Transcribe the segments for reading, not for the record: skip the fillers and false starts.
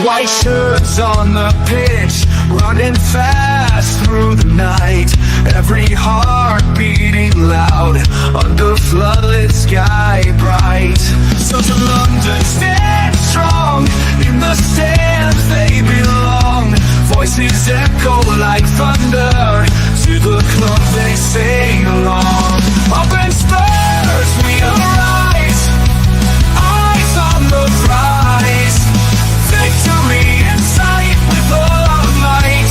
White shirts on the pitch, running fast through the night. Every heart beating loud under floodlit sky bright. So to London, stand strong, in the stands they belong. Voices echo like thunder, to the club they sing along. Up in Spurs we arise, eyes on the prize. Victory in sight with all our might.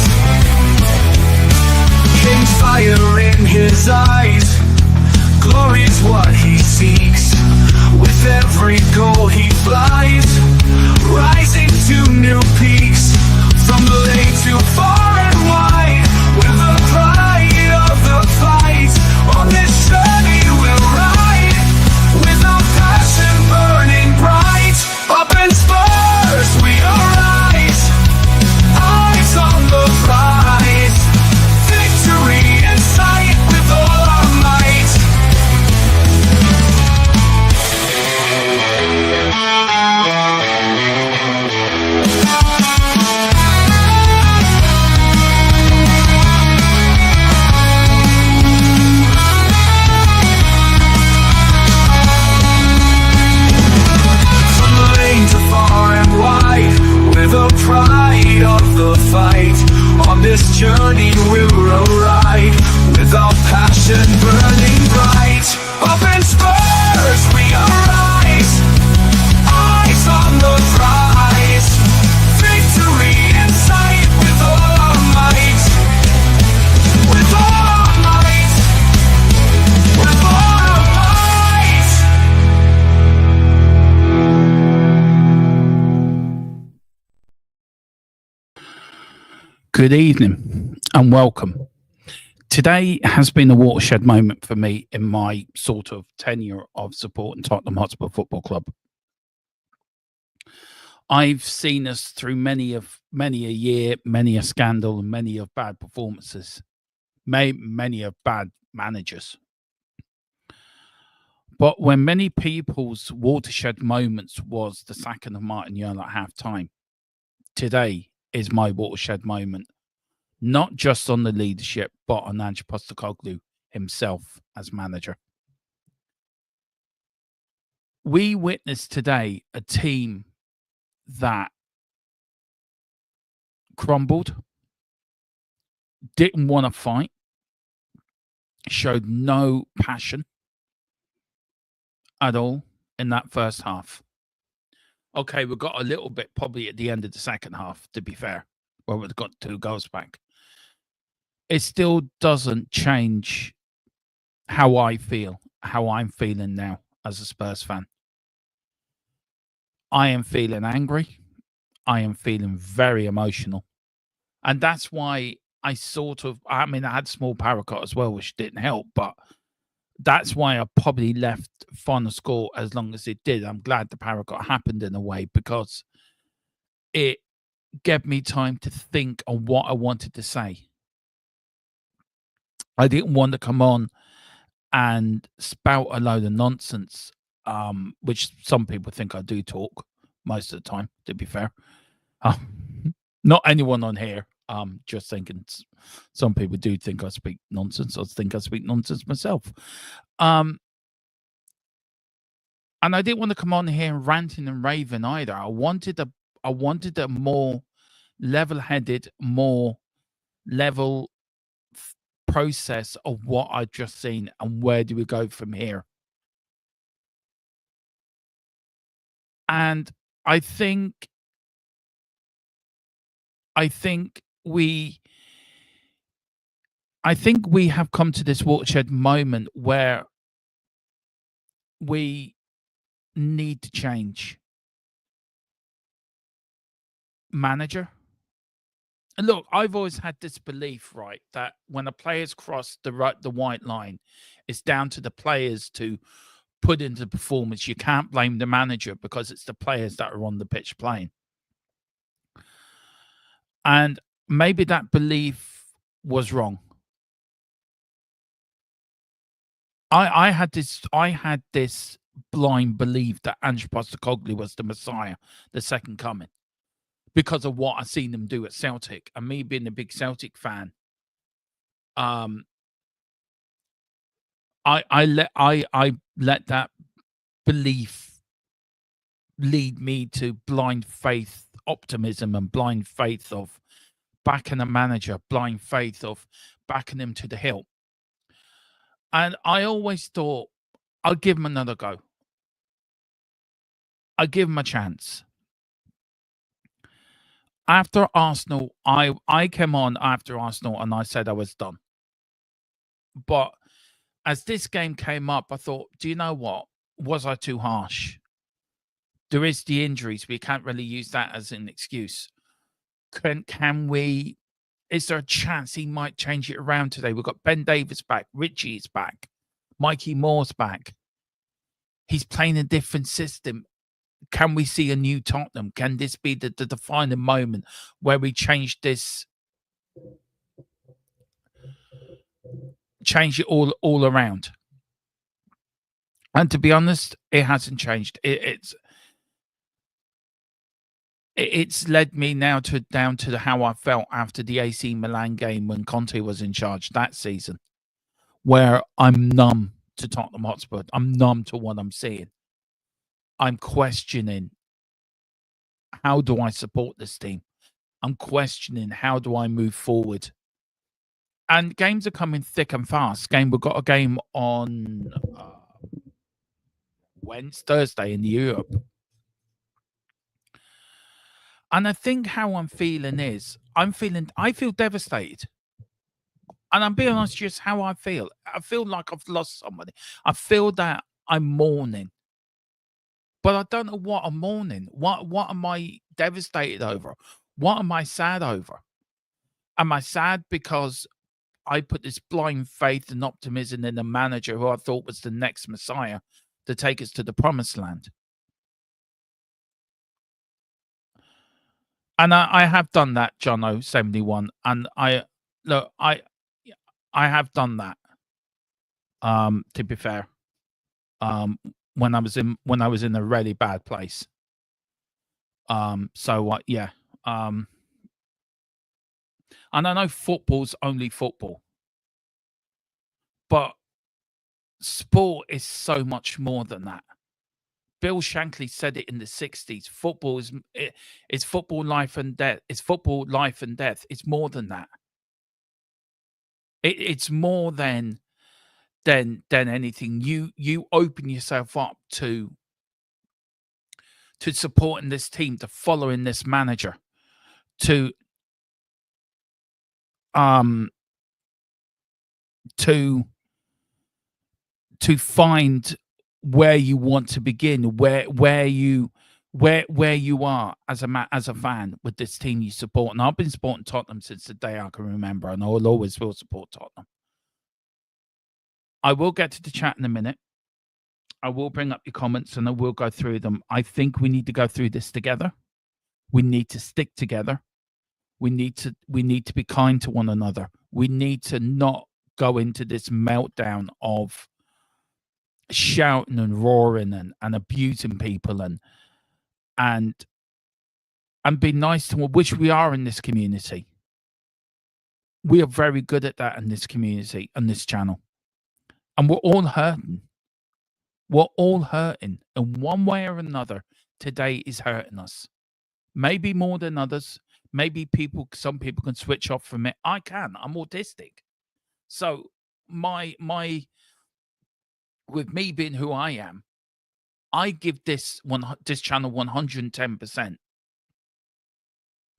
King's fire in his eyes, glory's what he seeks. With every goal he flies, rising to new peaks. From the lane to far and wide, with the pride of the fight. On this journey we'll ride, with our passion burning bright. Up in Spurs we arise, eyes on the prize. Victory in sight with all our might. The pride of the fight. On this journey we'll ride, with our passion burning bright. Up in Spurs we arise, eyes on the prize. Victory in sight with all our might. With all our might. With all our might. Good evening and welcome. Today has been a watershed moment for me in my sort of tenure of supporting Tottenham Hotspur Football Club. I've seen us through many a year, many a scandal, and many of bad performances, many of bad managers. But when many people's watershed moments was the sacking of Martin Jol at half-time, today is my watershed moment, not just on the leadership, but on Ange Postecoglou himself as manager. We witnessed today a team that crumbled, didn't want to fight, showed no passion at all in that first half. Okay, we got a little bit probably at the end of the second half, to be fair, where we've got 2 goals back. It still doesn't change how I feel, how I'm feeling now as a Spurs fan. I am feeling angry. I am feeling very emotional. And that's why I had small paracot as well, which didn't help, but that's why I probably left final score as long as it did. I'm glad the paracot happened in a way, because it gave me time to think on what I wanted to say. I didn't want to come on and spout a load of nonsense, which some people think I do talk most of the time, to be fair. Not anyone on here. Just thinking some people do think I speak nonsense. I think I speak nonsense myself. And I didn't want to come on here ranting and raving either. I wanted a more level-headed, more level process of what I've just seen and where do we go from here. And I think we have come to this watershed moment where we need to change manager. And look, I've always had this belief, right, that when a player's crossed the white line, it's down to the players to put into performance. You can't blame the manager because it's the players that are on the pitch playing. And maybe that belief was wrong. I had this blind belief that Ange Postecoglou was the Messiah, the second coming. because of what I've seen them do at Celtic, and me being a big Celtic fan. I let that belief lead me to blind faith optimism and blind faith of backing a manager, blind faith of backing him to the hilt. And I always thought, I'll give him another go. I'll give him a chance. After Arsenal, I came on after Arsenal and I said I was done. But as this game came up, I thought, do you know what? Was I too harsh? There is the injuries. We can't really use that as an excuse. Can we? Is there a chance he might change it around today? We've got Ben Davies back, Richie is back, Mikey Moore's back. He's playing a different system. Can we see a new Tottenham? Can this be the defining moment where we change this, change it all around? And to be honest, it hasn't changed. It's led me now down to how I felt after the AC Milan game when Conte was in charge that season, where I'm numb to Tottenham Hotspur. I'm numb to what I'm seeing. I'm questioning, how do I support this team? I'm questioning, how do I move forward? And games are coming thick and fast. We've got a game on Thursday in Europe. And I think how I'm feeling is, I feel devastated. And I'm being honest, just how I feel. I feel like I've lost somebody. I feel that I'm mourning. But I don't know what I'm mourning. What am I devastated over? What am I sad over? Am I sad because I put this blind faith and optimism in a manager who I thought was the next Messiah to take us to the promised land? And I have done that, John 71. And I have done that. To be fair. When I was in a really bad place. Yeah. And I know football's only football. But sport is so much more than that. Bill Shankly said it in the 60s. Football is football life and death. It's football life and death. It's more than that. It's more than anything. You open yourself up to supporting this team, to following this manager, to find where you want to begin, where you are as a fan with this team you support. And I've been supporting Tottenham since the day I can remember, and I will always will support Tottenham. I will get to the chat in a minute. I will bring up your comments and I will go through them. I think we need to go through this together. We need to stick together. We need to be kind to one another. We need to not go into this meltdown of shouting and roaring and abusing people and be nice to them, which we are in this community. We are very good at that in this community, on this channel. And we're all hurting. We're all hurting. And one way or another, today is hurting us. Maybe more than others. Maybe some people can switch off from it. I can. I'm autistic. So with me being who I am, I give this channel 110%.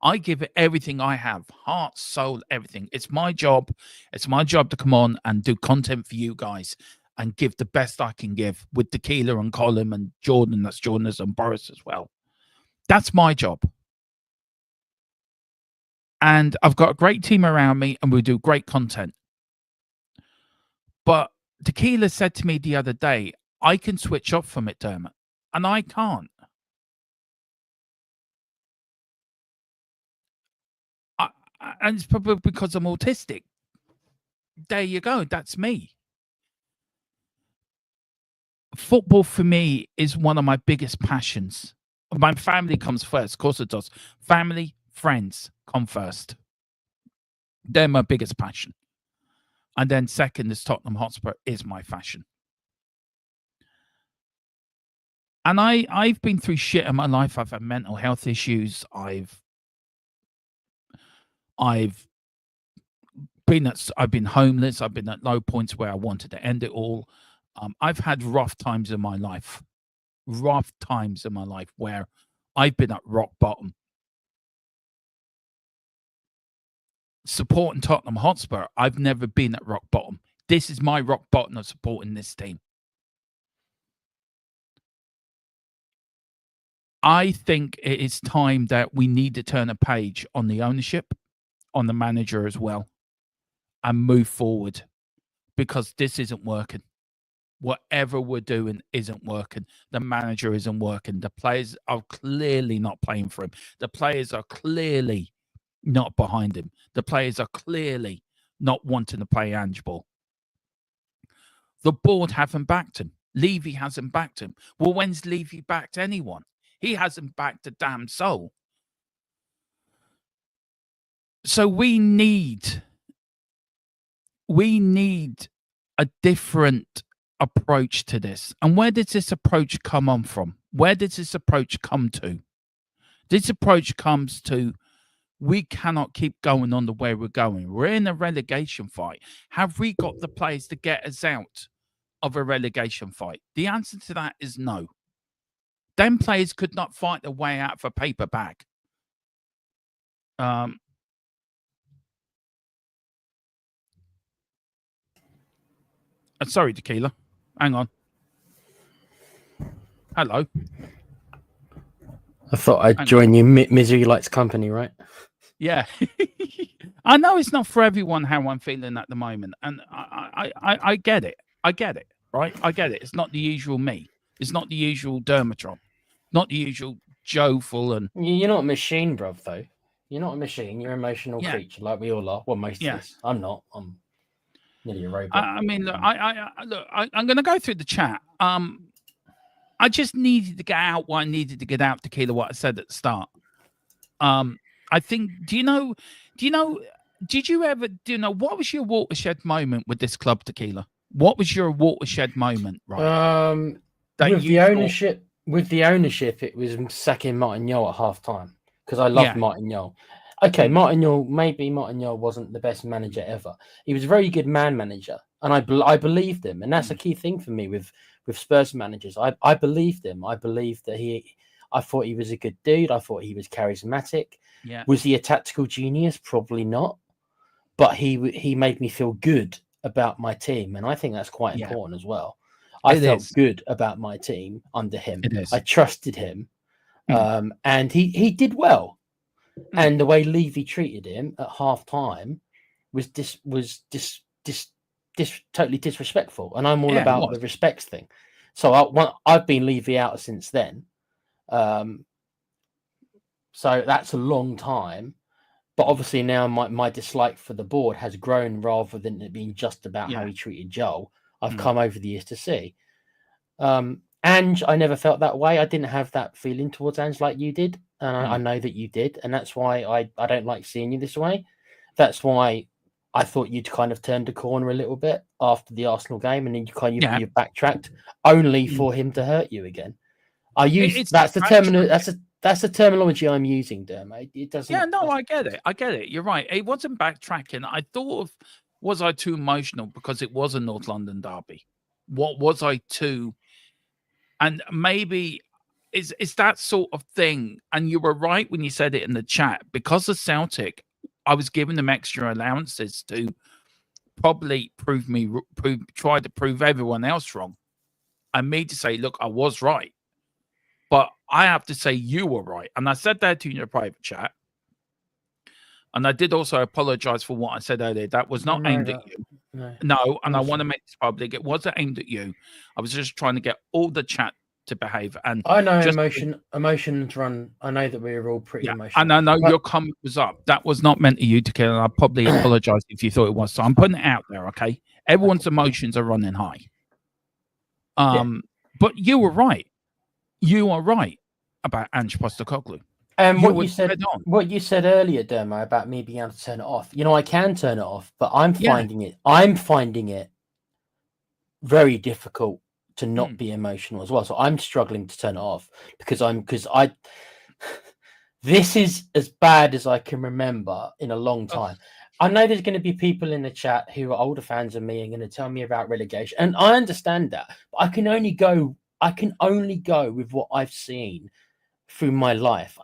I give it everything I have, heart, soul, everything. It's my job. It's my job to come on and do content for you guys and give the best I can give with Tequila and Colin and Jordan, that's Jordan, and Boris as well. That's my job. And I've got a great team around me and we do great content. But Tequila said to me the other day, I can switch off from it, Dermot, and I can't. And it's probably because I'm autistic. There you go. That's me. Football for me is one of my biggest passions. My family comes first. Of course it does. Family, friends come first. They're my biggest passion. And then second is Tottenham Hotspur is my fashion. And I've been through shit in my life. I've had mental health issues. I've been homeless. I've been at low points where I wanted to end it all. I've had rough times in my life. Rough times in my life where I've been at rock bottom. Supporting Tottenham Hotspur, I've never been at rock bottom. This is my rock bottom of supporting this team. I think it is time that we need to turn a page on the ownership, on the manager as well, and move forward, because this isn't working. Whatever we're doing isn't working. The manager isn't working. The players are clearly not playing for him. The players are clearly not behind him. The players are clearly not wanting to play handball. The board haven't backed him. Levy hasn't backed him. Well, when's Levy backed anyone? He hasn't backed a damn soul. So we need a different approach to this. And where does this approach come on from? Where does this approach come to? This approach comes to, we cannot keep going on the way we're going. We're in a relegation fight. Have we got the players to get us out of a relegation fight? The answer to that is no. Them players could not fight their way out of a paper bag. Sorry, Tequila. Hang on. Hello. I thought I'd join you. Misery likes company, right? Yeah. I know it's not for everyone how I'm feeling at the moment. And I get it. I get it, right? I get it. It's not the usual me. It's not the usual Dermatron. Not the usual Joe full and... You're not a machine, bruv, though. You're not a machine. You're an emotional creature like we all are. Well, most of us. I'm not. I'm nearly a robot. I mean, look, I'm going to go through the chat. I just needed to get out what I needed to get out, Tequila, what I said at the start. I think, did you ever, what was your watershed moment with this club, Tequila? What was your watershed moment, right? With the ownership, it was sacking Martin Yole at half time, because I loved Martin Yole. Okay, Martin Yole wasn't the best manager ever. He was a very good man manager, and I believed him, and that's a key thing for me with Spurs managers. I believed him. I believed that I thought he was a good dude. I thought he was charismatic. Yeah. Was he a tactical genius? Probably not. But he made me feel good about my team, and I think that's quite important as well. I felt good about my team under him. I trusted him, and he did well. And the way Levy treated him at half time was totally disrespectful. And I'm all about the respects thing. So I've been Levy out since then. So that's a long time. But obviously now my dislike for the board has grown rather than it being just about how he treated Joel. I've come over the years to see. Ange, I never felt that way. I didn't have that feeling towards Ange like you did. And I know that you did. And that's why I don't like seeing you this way. That's why I thought you'd kind of turned a corner a little bit after the Arsenal game. And then you backtracked only for him to hurt you again. That's the terminology I'm using, Dermot. It doesn't. Yeah, no, I get it. I get it. You're right. It wasn't backtracking. I thought of, was I too emotional because it was a North London derby? What was I too? And maybe it's that sort of thing. And you were right when you said it in the chat. Because of Celtic, I was giving them extra allowances to probably try to prove everyone else wrong. And me to say, look, I was right. But I have to say you were right. And I said that to you in your private chat. And I did also apologize for what I said earlier. That was not aimed at you. No, and I want to make this public. It wasn't aimed at you. I was just trying to get all the chat to behave. And I know emotions run. I know that we're all pretty emotional. And I know your comment was up. That was not meant to you to kill. And I probably apologize if you thought it was. So I'm putting it out there, okay? Everyone's emotions are running high. But you were right. You are right. about Ange Postecoglou. And You what were you said, dead on. what you said earlier, Dermo, about me being able to turn it off. You know, I can turn it off, but I'm Yeah. finding it very difficult to not be emotional as well. So I'm struggling to turn it off because this is as bad as I can remember in a long time. I know there's going to be people in the chat who are older fans of me and going to tell me about relegation, and I understand that, but I can only go with what I've seen through my life.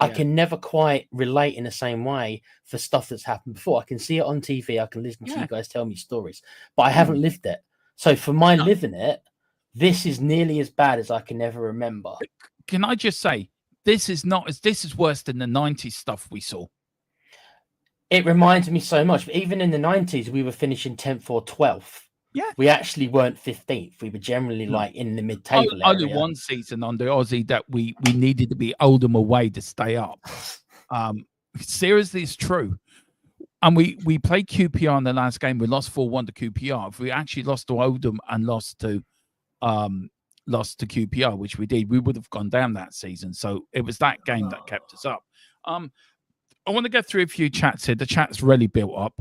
I can never quite relate in the same way for stuff that's happened before. I can see it on TV, I can listen to you guys tell me stories, but I haven't lived it. So for my living it, this is nearly as bad as I can ever remember. Can I just say, this is worse than the 90s stuff we saw. It reminds me so much. But even in the 90s, we were finishing 10th or 12th. Yeah. We actually weren't 15th. We were generally like in the mid-table area. Only one season under Aussie that we needed to be Oldham away to stay up. Seriously, it's true. And we played QPR in the last game. We lost 4-1 to QPR. If we actually lost to Oldham and lost to QPR, which we did, we would have gone down that season. So it was that game that kept us up. I want to go through a few chats here. The chat's really built up.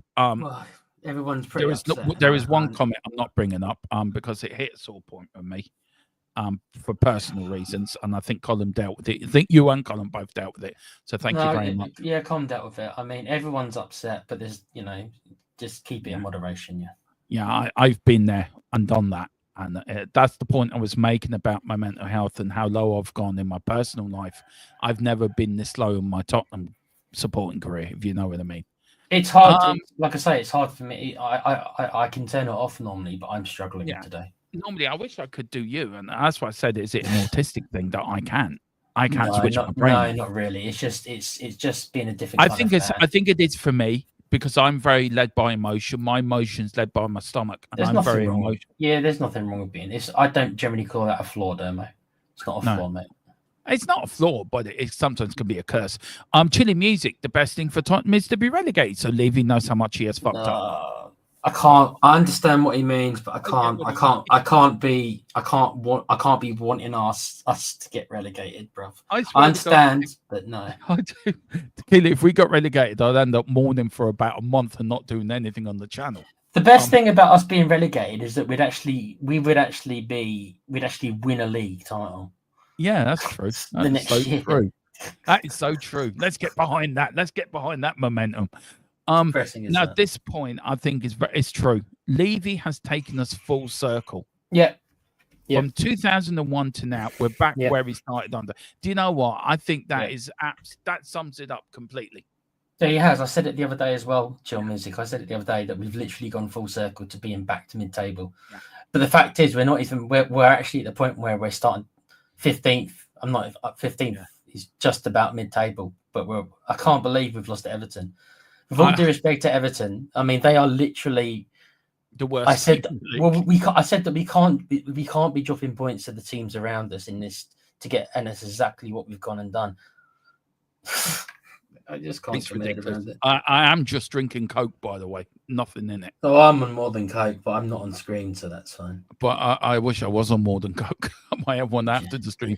Everyone's pretty upset. There is one comment I'm not bringing up because it hit a sore point for me for personal reasons, and I think Colin dealt with it. I think you and Colin both dealt with it. So thank you very much. Yeah, Colin dealt with it. I mean, everyone's upset, but there's, just keep it in moderation. Yeah, I've been there and done that. And that's the point I was making about my mental health and how low I've gone in my personal life. I've never been this low in my Tottenham supporting career, if you know what I mean. It's hard. Like I say, it's hard for me. I can turn it off normally, but I'm struggling today. Normally, I wish I could do you, and that's why I said, is it an autistic thing that I can't switch my brain? No, not really. It's just been a difficult. I think it is for me because I'm very led by emotion. My emotion's led by my stomach, and I'm very emotional. Yeah, there's nothing wrong with being this. I don't generally call that a flaw, Dermo. It's not a flaw, mate. It's not a flaw, but it sometimes can be a curse. Chilly music. The best thing for Tottenham is to be relegated. So Levy knows how much he has fucked up. I understand what he means, but I can't be wanting us to get relegated, bruv. I understand, but no. I do. Keely, if we got relegated, I'd end up mourning for about a month and not doing anything on the channel. The best thing about us being relegated is that we'd actually win a league title. Yeah, that's true. That's so true. That is so true. Let's get behind that. Let's get behind that momentum. Now, at this point, I think it's true. Levy has taken us full circle. Yeah. From 2001 to now, we're back where we started under. Do you know what? I think that that sums it up completely. Yeah, he has. I said it the other day as well, Chill Music. I said it the other day that we've literally gone full circle to being back to mid-table. Yeah. But the fact is, we're actually at the point where we're starting 15th. I'm not 15th. Yeah. He's just about mid-table. But I can't believe we've lost to Everton. With all due respect to Everton, I mean, they are literally the worst. I said that we can't be dropping points to the teams around us in this to get, and that's exactly what we've gone and done. I just can't. It's ridiculous. I am just drinking Coke, by the way. Nothing in it. Oh, I'm on more than Coke, but I'm not on screen, so that's fine. But I wish I was on more than Coke. I might have one after the stream.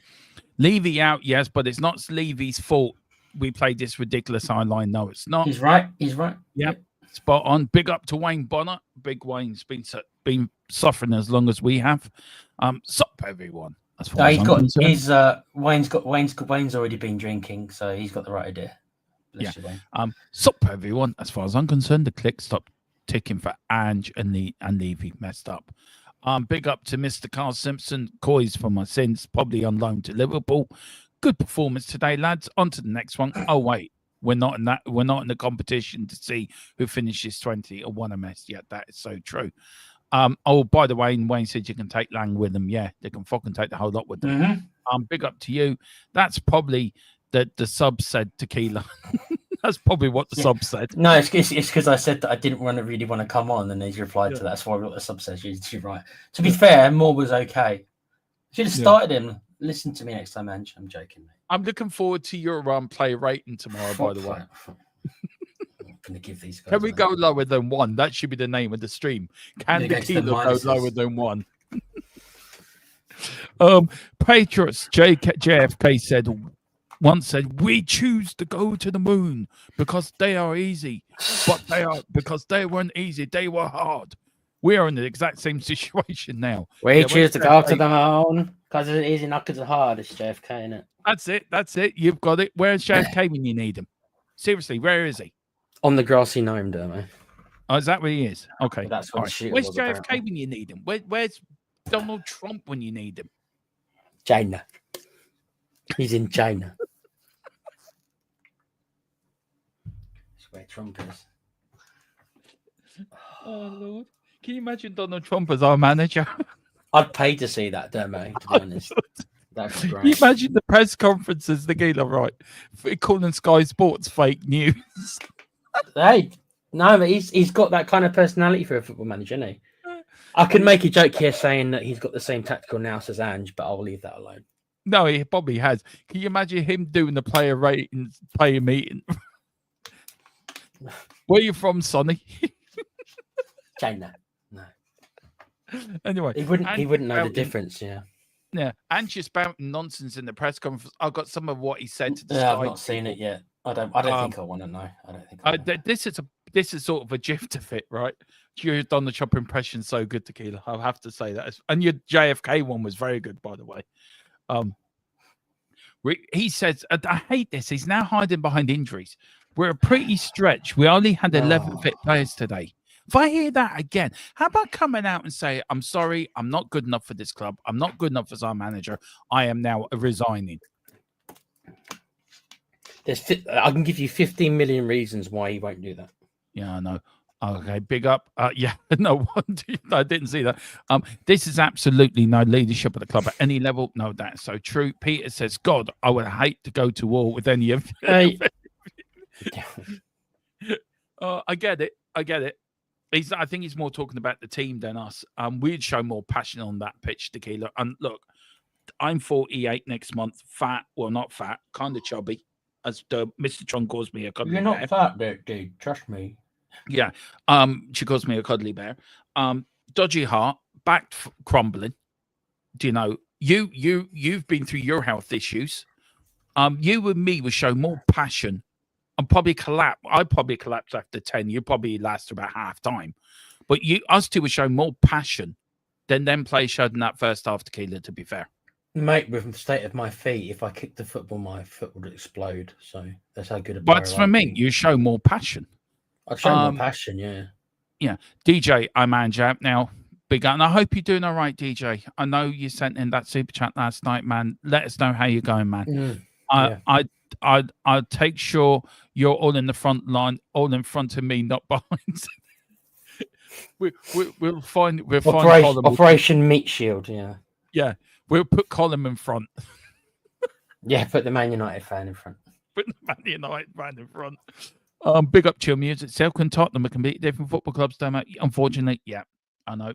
Levy out, yes, but it's not Levy's fault. We played this ridiculous high line. No, it's not. He's right. Yep. Spot on. Big up to Wayne Bonner. Big Wayne's been suffering as long as we have. Sup, everyone. As far as Wayne's already been drinking, so he's got the right idea. Bless you, Wayne. Sup, everyone. As far as I'm concerned, the click stopped ticking for Ange and Levy messed up. Big up to Mr. Carl Simpson. Coys for my sins. Probably on loan to Liverpool. Good performance today, lads. On to the next one. Oh wait, we're not in that. We're not in the competition to see who finishes 20 or one a mess. Yeah, that is so true. Oh, by the way, Wayne said you can take Lang with them. Yeah, they can fucking take the whole lot with them. Mm-hmm. Big up to you. That's probably the sub said tequila. That's probably what the sub said. No, it's because I said that I didn't really want to come on, and he's replied to that. That's why what the sub says. You're right. To be fair, Moore was okay. Should have started him. Listen to me next time, Ange. I'm joking, mate. I'm looking forward to your play rating tomorrow, by the way. I'm going to give these guys. Can we go lower than 1? That should be the name of the stream. Can tequila go lower than 1? Patriots JFK once said, we choose to go to the moon because they are easy, but because they weren't easy, they were hard. We are in the exact same situation now. We choose to go to the moon because it's easy, not because it's hard. It's JFK, isn't it? That's it. You've got it. Where's JFK when you need him? Seriously, where is he? On the grassy gnome, Dermo. Oh, is that where he is? Okay. That's what Where's JFK when you need him? Where's Donald Trump when you need him? China. He's in China. That's where Trump is. Oh, Lord. Can you imagine Donald Trump as our manager? I'd pay to see that, Dermo, to be honest. That's great. Can you imagine the press conferences, the Gila, right? Calling Sky Sports fake news. Hey, no, but he's got that kind of personality for a football manager, isn't he? I could make a joke here saying that he's got the same tactical nous as Ange, but I'll leave that alone. No, he probably has. Can you imagine him doing the player ratings, player meeting? Where are you from, Sonny? China. No. Anyway, he wouldn't know the difference. Yeah. And just spouting nonsense in the press conference. I got some of what he said to the I've Sky not seen it yet. I don't think I want to know. I don't think. I this is sort of a gif of it, right? Your Donald Trump impression so good, Tequila. I'll have to say that. And your JFK one was very good, by the way. He says, I hate this. He's now hiding behind injuries. We're a pretty stretch. We only had 11 fit players today. If I hear that again, how about coming out and say, I'm sorry, I'm not good enough for this club. I'm not good enough as our manager. I am now resigning. I can give you 15 million reasons why he won't do that. Yeah, I know. Okay, big up. Yeah, no, I didn't see that. This is absolutely no leadership at the club at any level. No, that's so true. Peter says, God, I would hate to go to war with any of you. I get it. I think he's more talking about the team than us. We'd show more passion on that pitch, Tequila. And look, I'm 48 next month. Fat, well, not fat, kind of chubby, as Mr. Tron calls me a cuddly bear. You're not fat, dude. Trust me. Yeah. She calls me a cuddly bear. Dodgy heart, back crumbling. Do you know? You've been through your health issues. You and me would show more passion. I'd probably collapse after 10. You probably last about half time. But us two would show more passion than them players showed in that first half, Tequila, to be fair. Mate, with the state of my feet, if I kicked the football, my foot would explode. So that's how good a But for me, you show more passion. I'd show more passion, yeah. Yeah. DJ, I'm Anjab now. Big up. And I hope you're doing all right, DJ. I know you sent in that super chat last night, man. Let us know how you're going, man. I'd take sure you're all in the front line, all in front of me, not behind. We'll find Operation Meat Shield, yeah. Yeah, we'll put Colin in front. Yeah, put the Man United fan in front. Put the Man United fan in front. Big up Chill Music. Selk and Tottenham are completely different football clubs, damn it. Unfortunately, yeah, I know.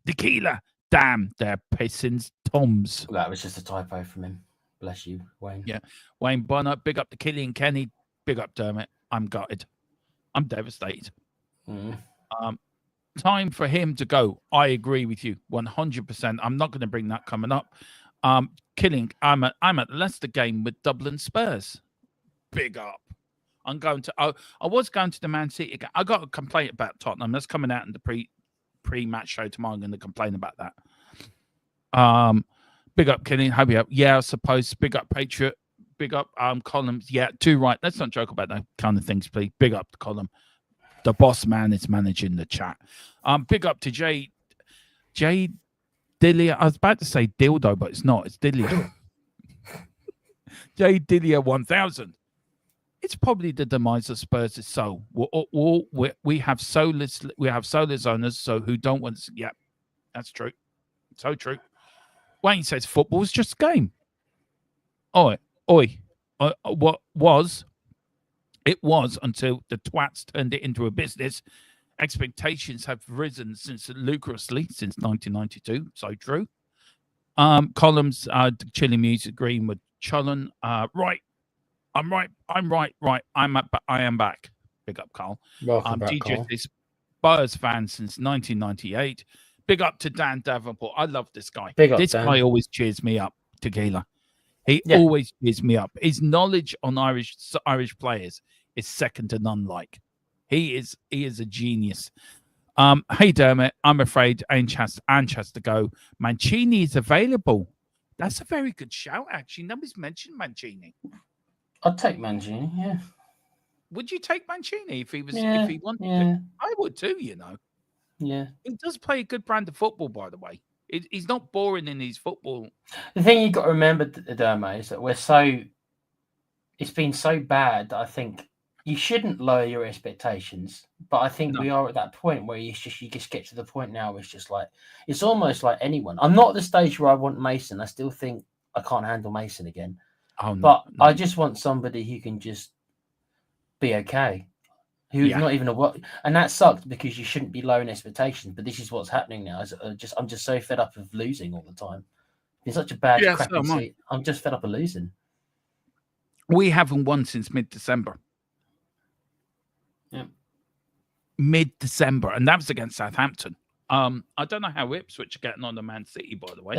Tequila, damn, they're pissing Toms. That was just a typo from him. Bless you, Wayne. Yeah. Wayne Bonner, big up to Killian Kenny. Big up, Dermot. I'm gutted. I'm devastated. Time for him to go. I agree with you 100%. I'm not going to bring that coming up. Killing. I'm at the Leicester game with Dublin Spurs. Big up. I'm going to. I was going to the Man City game. I got a complaint about Tottenham. That's coming out in the pre-match show tomorrow. I'm going to complain about that. Big up, Kenny. Hope you up. Yeah, I suppose. Big up, Patriot. Big up, Columns. Yeah, too right. Let's not joke about that kind of things, please. Big up the column. The boss man is managing the chat. Big up to Jay Dillier. I was about to say dildo, but it's not. It's Dillier. Jay Dillier 1000. It's probably the demise of Spurs' soul. We have soulless owners, so who don't want. Yeah, that's true. So true. Wayne says football is just a game. What was? It was until the twats turned it into a business. Expectations have risen ludicrously since 1992. So true. Columns, Chilly Music Green with Chullen. Right. I'm right. I am back. Big up, Carl. Welcome back, DJ Carl. Spurs fan since 1998. Big up to Dan Davenport. I love this guy. Big up, This Dan. guy always cheers me up, Tequila. He Yeah. always cheers me up. His knowledge on Irish players is second to none. Like he is a genius. Hey Dermot, I'm afraid Ange has to go. Mancini is available. That's a very good shout, actually. Nobody's mentioned Mancini. I'd take Mancini, yeah. Would you take Mancini if he wanted Yeah. to? I would too, you know. Yeah. He does play a good brand of football, by the way. He's not boring in his football. The thing you've got to remember, Dermo, is that it's been so bad that I think you shouldn't lower your expectations. But I think we are at that point where you just get to the point now where it's just like, it's almost like anyone. I'm not at the stage where I want Mason. I still think I can't handle Mason again. Oh, no, but I just want somebody who can just be okay. Who's not even and that sucked because you shouldn't be lowering expectations. But this is what's happening now. I'm just so fed up of losing all the time. It's such a bad crappy seat. I'm just fed up of losing. We haven't won since mid-December. Yeah, mid-December, and that was against Southampton. I don't know how Ipswich are getting on to Man City, by the way.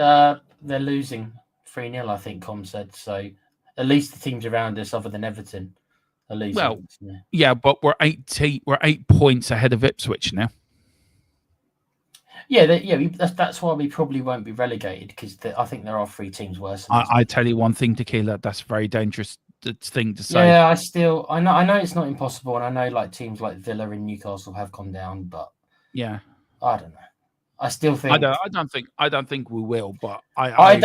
They're losing 3-0, I think Com said. So at least the teams around us, other than Everton, are losing. Well, yeah, but we're 8 points ahead of Ipswich now. Yeah, that's why we probably won't be relegated, because I think there are 3 teams worse. I tell you one thing, Tequila, that's a very dangerous thing to say. Yeah, I know it's not impossible, and I know like teams like Villa and Newcastle have gone down, but yeah, I don't know. I still think I don't think we will, but I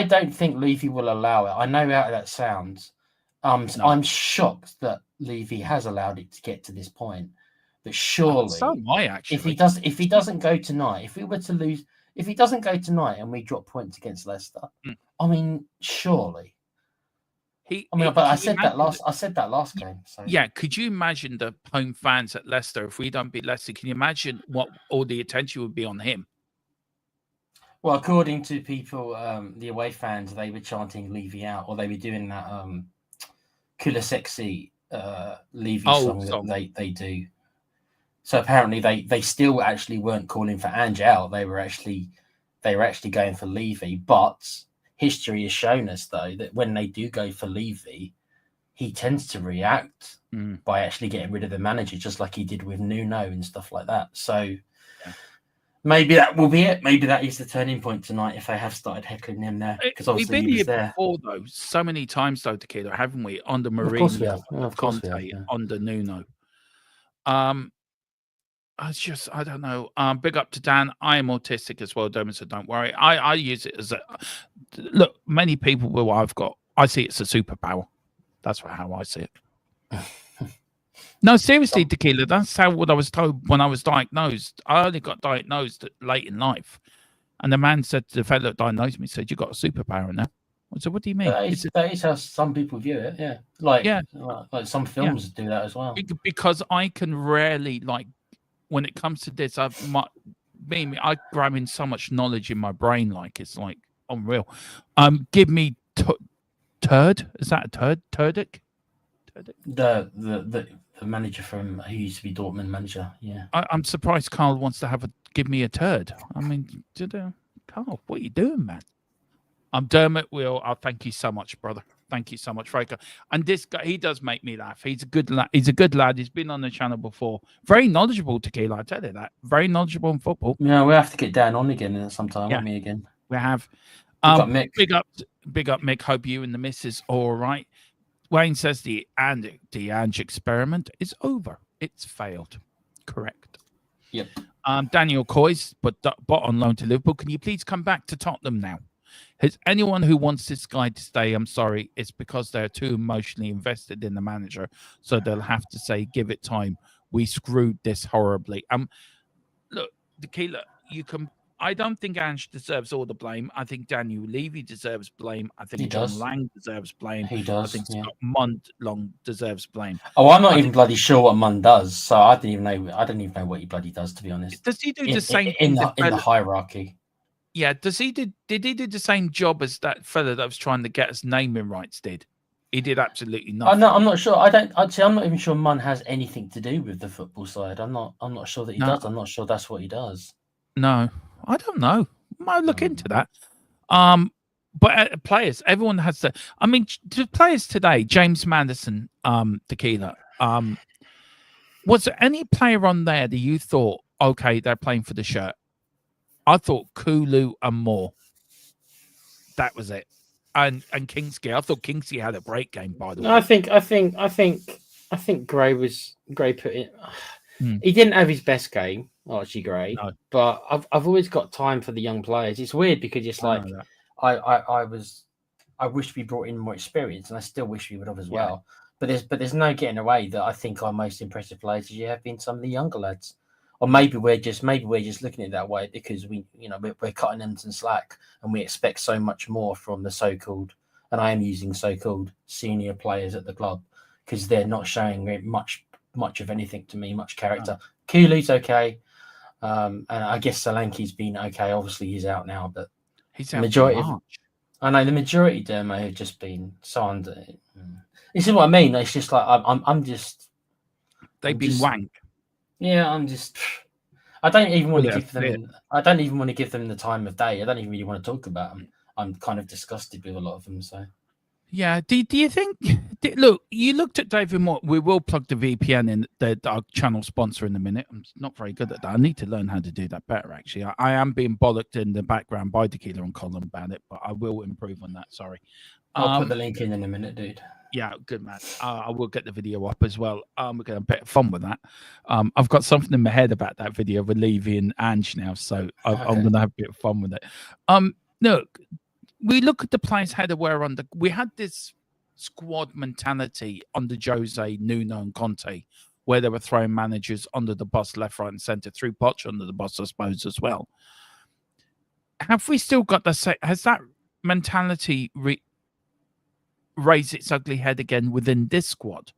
don't think Levy will allow it. I know how that sounds. I'm shocked that Levy has allowed it to get to this point. But surely, so am I, actually. If he doesn't go tonight, if we were to lose, if he doesn't go tonight and we drop points against Leicester, I mean, surely. I said that last game. So. Yeah, could you imagine the home fans at Leicester if we don't beat Leicester? Can you imagine what all the attention would be on him? Well, according to people, the away fans, they were chanting Levy out, or they were doing that Kula Sexy Levy song that they do. So apparently they still actually weren't calling for Ange out. They were actually going for Levy. But history has shown us, though, that when they do go for Levy, he tends to react by actually getting rid of the manager, just like he did with Nuno and stuff like that. So maybe that will be it. Maybe that is the turning point tonight if they have started heckling him there. Because obviously we've been he was here there before, though, so many times, though, Tequila, haven't we? Under Mourinho, of course we have. under Nuno. I don't know. Big up to Dan. I am autistic as well, Dermot, so don't worry. I use it as look, many people will. I see it's a superpower. That's how I see it. No, seriously, Tequila, that's what I was told when I was diagnosed. I only got diagnosed late in life. And the man said to the fellow that diagnosed me, said, "You got a superpower now." I said, "What do you mean?" That is how some people view it, yeah. Like like some films do that as well. Because I can rarely, like, when it comes to this, I grab in so much knowledge in my brain, like it's like unreal. Give me Turd. Is that a turd? Turdic? The manager from who used to be Dortmund manager. Yeah, I'm surprised Carl wants to give me a turd. I mean, Carl, what are you doing, man? I'm Dermot. I'll thank you so much, brother. Thank you so much, Fraker. And this guy, he does make me laugh. He's a good lad. He's been on the channel before. Very knowledgeable, Tequila. I tell you that. Very knowledgeable in football. Yeah, we'll have to get Dan on again sometime. Yeah. Me again. We have. Big up, Mick. Hope you and the missus are all right. Wayne says the Ange experiment is over. It's failed. Correct. Yep. Daniel Coyce, but on loan to Liverpool. Can you please come back to Tottenham now? Has anyone who wants this guy to stay, I'm sorry, it's because they're too emotionally invested in the manager. So they'll have to say, give it time. We screwed this horribly. Look, Tequila, I don't think Ange deserves all the blame. I think Daniel Levy deserves blame. I think John Lang deserves blame. He does. I think Scott Mundlong deserves blame. Oh, I'm not even bloody sure what Mund does. So I don't even know what he bloody does, to be honest. Does he do the same in the hierarchy? Yeah, did he do the same job as that fella that was trying to get us naming rights did? He did absolutely nothing. I'm not sure. I'm not even sure Munn has anything to do with the football side. I'm not sure that he does. I'm not sure that's what he does. No. I don't know. Might look into that. But players, everyone has to. I mean, to players today, James Madison, Tequila. Was there any player on there that you thought, okay, they're playing for the shirt? I thought Kulu and Moore. That was it. And Kingsley. I thought Kingsley had a great game, by the way. I think Gray put in. He didn't have his best game, Archie Gray. No. But I've always got time for the young players. It's weird because it's like I wish we brought in more experience, and I still wish we would have as well. But there's no getting away that I think our most impressive players have been some of the younger lads. Or maybe we're just looking at it that way because we're cutting them some slack and we expect so much more from the so-called, and I am using so-called senior players at the club because they're not showing much of anything to me, much character. Kulu's okay, and I guess Solanke's been okay. Obviously he's out now, but he's the out majority. I know the majority of them have just been so under. This is what I mean. It's just like I'm just. They've been wank. Yeah, I don't even want to give them. I don't even want to give them the time of day. I don't even really want to talk about them. I'm kind of disgusted with a lot of them. So, yeah. Do you think? Look, you looked at David Moore. We will plug the VPN in our channel sponsor in a minute. I'm not very good at that. I need to learn how to do that better. Actually, I am being bollocked in the background by Tequila and Colin about it, but I will improve on that. Sorry. I'll put the link in a minute, dude. Yeah, good man. I will get the video up as well. We're going to have a bit of fun with that. I've got something in my head about that video with Levy and Ange now, so I'm going to have a bit of fun with it. Look, we look at the players how they were under. We had this squad mentality under Jose, Nuno, and Conte, where they were throwing managers under the bus, left, right, and centre, through Poch under the bus, I suppose, as well. Have we still got the same? Has that mentality raise its ugly head again within this squad?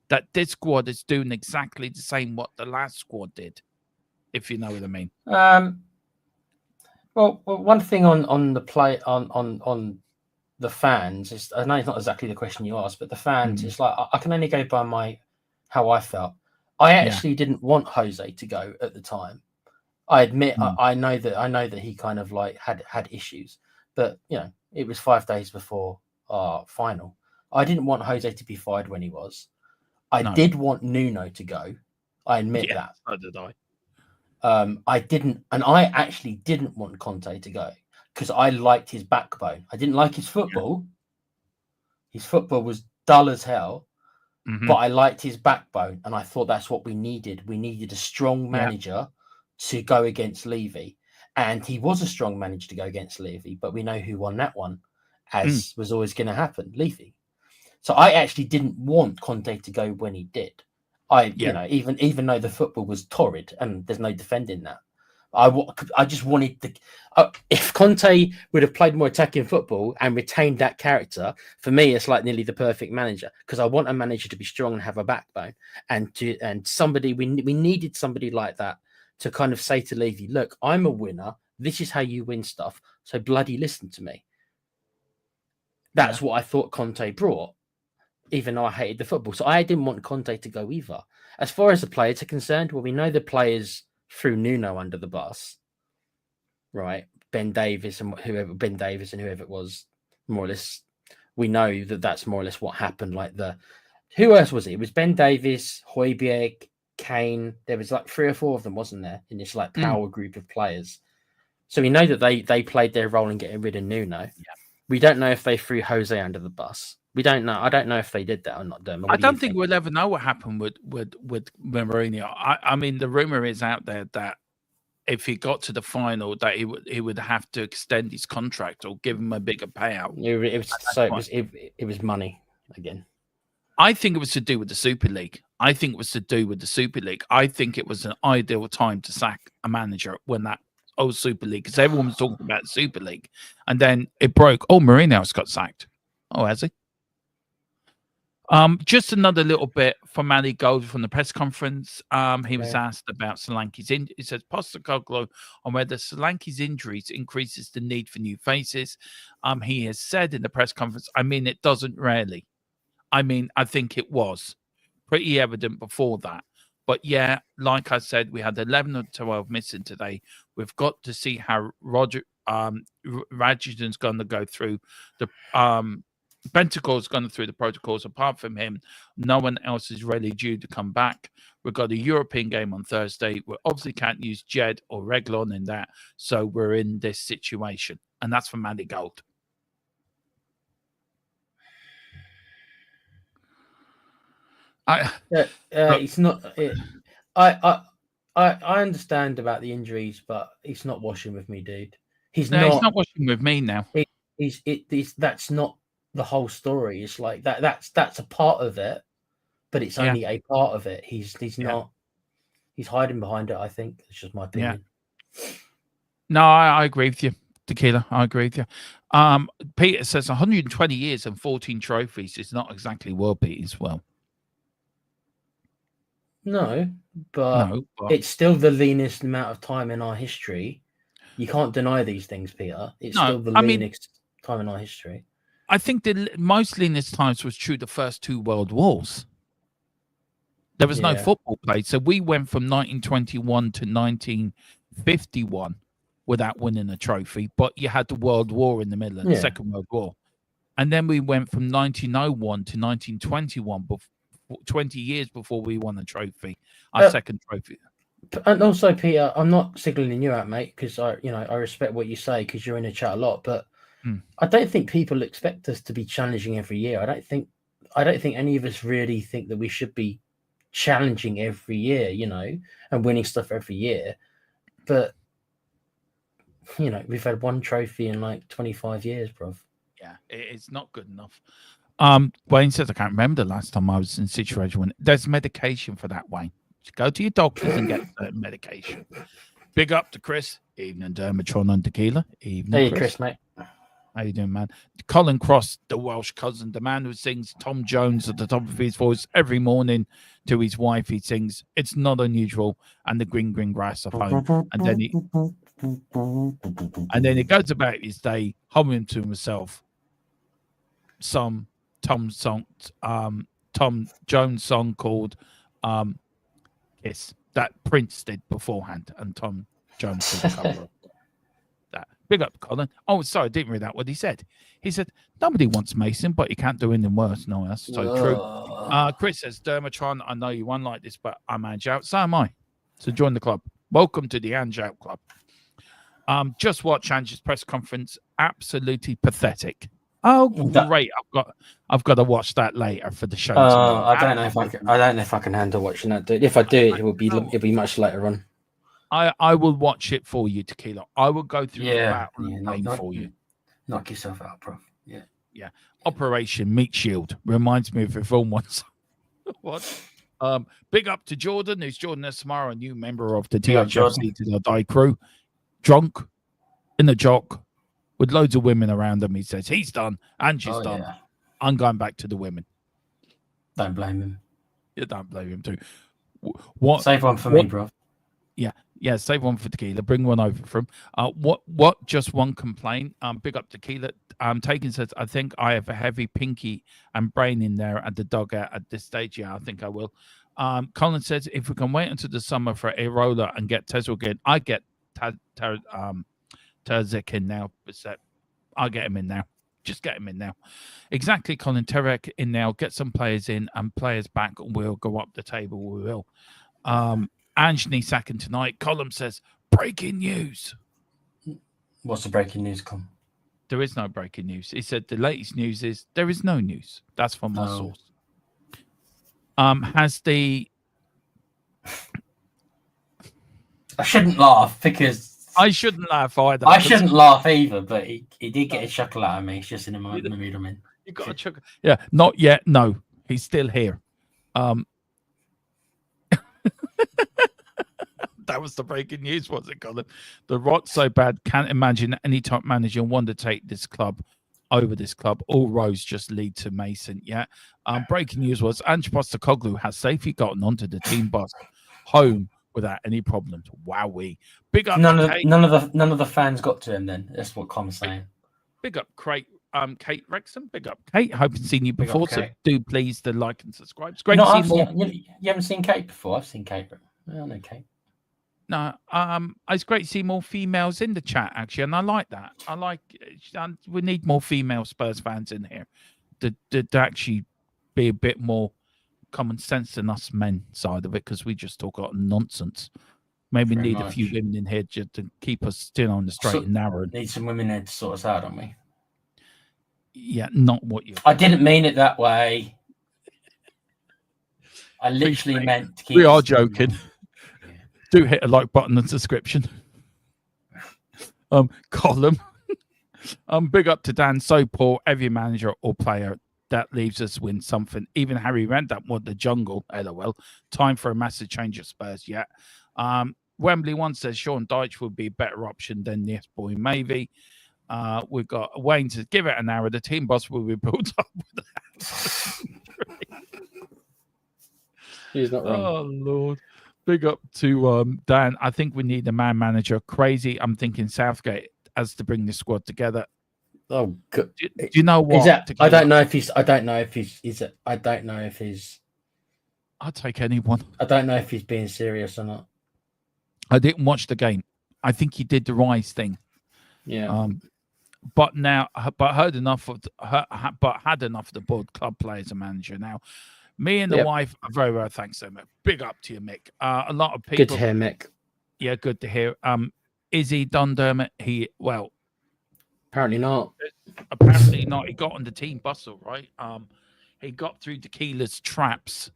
That this squad is doing exactly the same what the last squad did, if you know what I mean. Well, one thing on the play on the fans is, I know it's not exactly the question you asked, but the fans is like I can only go by how I felt. I actually didn't want Jose to go at the time. I admit I know that he kind of like had issues, but it was 5 days before our final. I didn't want Jose to be fired when he was. I did want Nuno to go. I admit that. So did I. I didn't, and I actually didn't want Conte to go because I liked his backbone. I didn't like his football. His football was dull as hell, but I liked his backbone, and I thought that's what we needed. We needed a strong manager to go against Levy, and he was a strong manager to go against Levy, but we know who won that one, as was always going to happen, Levy. So I actually didn't want Conte to go when he did. Even though the football was torrid and there's no defending that, I just wanted if Conte would have played more attacking football and retained that character, for me, it's like nearly the perfect manager, because I want a manager to be strong and have a backbone, and somebody we needed somebody like that to kind of say to Levy, look, I'm a winner. This is how you win stuff. So bloody listen to me. That's what I thought Conte brought, even though I hated the football. So I didn't want Conte to go either. As far as the players are concerned, well, we know the players threw Nuno under the bus, right? Ben Davies and whoever it was, more or less, we know that that's more or less what happened. Like who else was it? It was Ben Davies, Højbjerg, Kane. There was like 3 or 4 of them, wasn't there, in this like power group of players? So we know that they played their role in getting rid of Nuno. Yeah. We don't know if they threw Jose under the bus. We don't know. I don't know if they did that or not. I don't think we'll ever know what happened with Mourinho. I mean, the rumor is out there that if he got to the final, that he would have to extend his contract or give him a bigger payout. It was money again. I think it was to do with the Super League. I think it was an ideal time to sack a manager when that old Super League, because everyone was talking about the Super League, and then it broke. Oh, Mourinho's got sacked. Oh, has he? Just another little bit from Ali Gold from the press conference. He was asked about Solanke's injury. He says Postecoglou on whether Solanke's injuries increases the need for new faces. He has said in the press conference, I mean, it doesn't really. I mean, I think it was pretty evident before that. But yeah, like I said, we had 11 or 12 missing today. We've got to see how Radiston's going to go through the Bentacle's gone through the protocols. Apart from him, no one else is really due to come back. We've got a European game on Thursday. We obviously can't use Jed or Reglon in that, so we're in this situation, and that's for Mandy Gold. It's not. I understand about the injuries, but it's not washing with me, dude. He's not washing with me now. That's not the whole story. It's like that's a part of it, but it's only a part of it. He's not. He's hiding behind it. I think it's just my opinion. Yeah. No, I agree with you, Tequila. I agree with you. Peter says 120 years and 14 trophies is not exactly world beating as well. No, but it's still the leanest amount of time in our history. You can't deny these things, Peter. It's still the leanest time in our history. I think the most leanest times was through the first two world wars. There was no football played. So we went from 1921 to 1951 without winning a trophy, but you had the World War in the middle of the Second World War. And then we went from 1901 to 1921, 20 years before we won a trophy, our second trophy. And also, Peter, I'm not signaling you out, mate, because I respect what you say because you're in the chat a lot. But I don't think people expect us to be challenging every year. I don't think any of us really think that we should be challenging every year, and winning stuff every year. But we've had one trophy in like 25 years, bruv. Yeah, it's not good enough. Wayne says, I can't remember the last time I was in a situation when there's medication for that, Wayne. Just go to your doctors and get medication. Big up to Chris. Evening, Dermatron and Tequila. Evening, hey, Chris, mate. How you doing, man? Colin Cross, the Welsh cousin, the man who sings Tom Jones at the top of his voice every morning to his wife. He sings "It's Not Unusual" and the green grass of home, and then he goes about his day humming to himself some Tom Jones song called "Kiss" that Prince did beforehand, and Tom Jones did the cover of that. Big up, Colin. Oh, sorry, I didn't read that. What he said. He said nobody wants Mason, but you can't do anything worse. No, that's so true. Chris says, Dermatron, I know you won't like this, but I'm Ange out. So am I. So join the club. Welcome to the Ange Out Club. Just watch Ange's press conference. Absolutely pathetic. Oh, great! I've got to watch that later for the show. I don't know if I can handle watching that. Dude. If I do, it'll be much later on. I will watch it for you, Tequila. I will go through the battle for you. Knock yourself out, bro. Yeah. Operation Meat Shield reminds me of a film once. What? Big up to Jordan, who's joining us tomorrow, a new member of the THFC to the Die crew. Drunk in the jock with loads of women around him. He says he's done and she's done. Yeah. I'm going back to the women. Don't blame him. You don't blame him too. Save one for me, bro. Yeah, save one for Tequila. Bring one over from. What? Just one complaint. Big up Tequila. Taken says, I think I have a heavy pinky and brain in there at the dugout at this stage. Yeah, I think I will. Colin says, if we can wait until the summer for a roller and get Tezel again, I get Terzic in now. I'll get him in now. Just get him in now. Exactly, Colin. Terek in now. Get some players in and players back, and we'll go up the table. We will. Anthony sacking tonight. Colin says, breaking news. What's the breaking news, Colin? There is no breaking news. He said the latest news is there is no news. That's from my source. Has the... I shouldn't laugh because... I shouldn't laugh either. I shouldn't laugh either, but he did get a chuckle out of me. It's just in the mood I'm in. You got a chuckle. Yeah, not yet. No, he's still here. That was the breaking news, was it, Colin? The rot so bad, can't imagine any top manager want to take this club over this club. All roads just lead to Mason. Yeah. Breaking news was Ange Postecoglou has safely gotten onto the team bus home without any problems. Wowee. Big up. None of the fans got to him then. That's what Com's saying. Big up Craig Kate Rexham. Big up, Kate. Hope I've seen you Big up, before, so Kate. do please the like and subscribe. It's You great know, to see more. you haven't seen Kate before. I've seen Kate. I don't know Kate. No, it's great to see more females in the chat actually, and I like that. I like we need more female Spurs fans in here to actually be a bit more common sense than us men side of it, because we just talk a lot of nonsense. Maybe Very need much. a few women in here just to keep us still on the straight and narrow. Need some women there to sort us out, don't we? Yeah, not what you. I didn't mean it that way. I literally meant to keep. We are joking. Yeah. Do hit a like button and subscription. Column. Big up to Dan. So poor. Every manager or player that leaves us win something. Even Harry Redknapp wanted the jungle. LOL. Time for a massive change of Spurs. Yeah. Wembley once says Sean Dyche would be a better option than yes boy maybe. We've got Wayne to give it an hour. The team boss will be built up with that. He's not wrong. Oh Lord. Big up to Dan. I think we need a man manager. Crazy. I'm thinking Southgate has to bring the squad together. Oh, good. Do you know what? I don't know if he's. I don't know if he's. Is it? I don't know if he's. I'll take anyone. I don't know if he's being serious or not. I didn't watch the game. I think he did the Rise thing. Yeah. But heard enough of. But had enough of the board club players and manager. Now, me and the wife are very well. Thanks so much. Big up to you, Mick. A lot of people. Good to hear, Mick. Yeah, good to hear. Is he done, Dermot? Apparently not. Apparently not. He got on the team bus, all right. He got through Tequila's traps,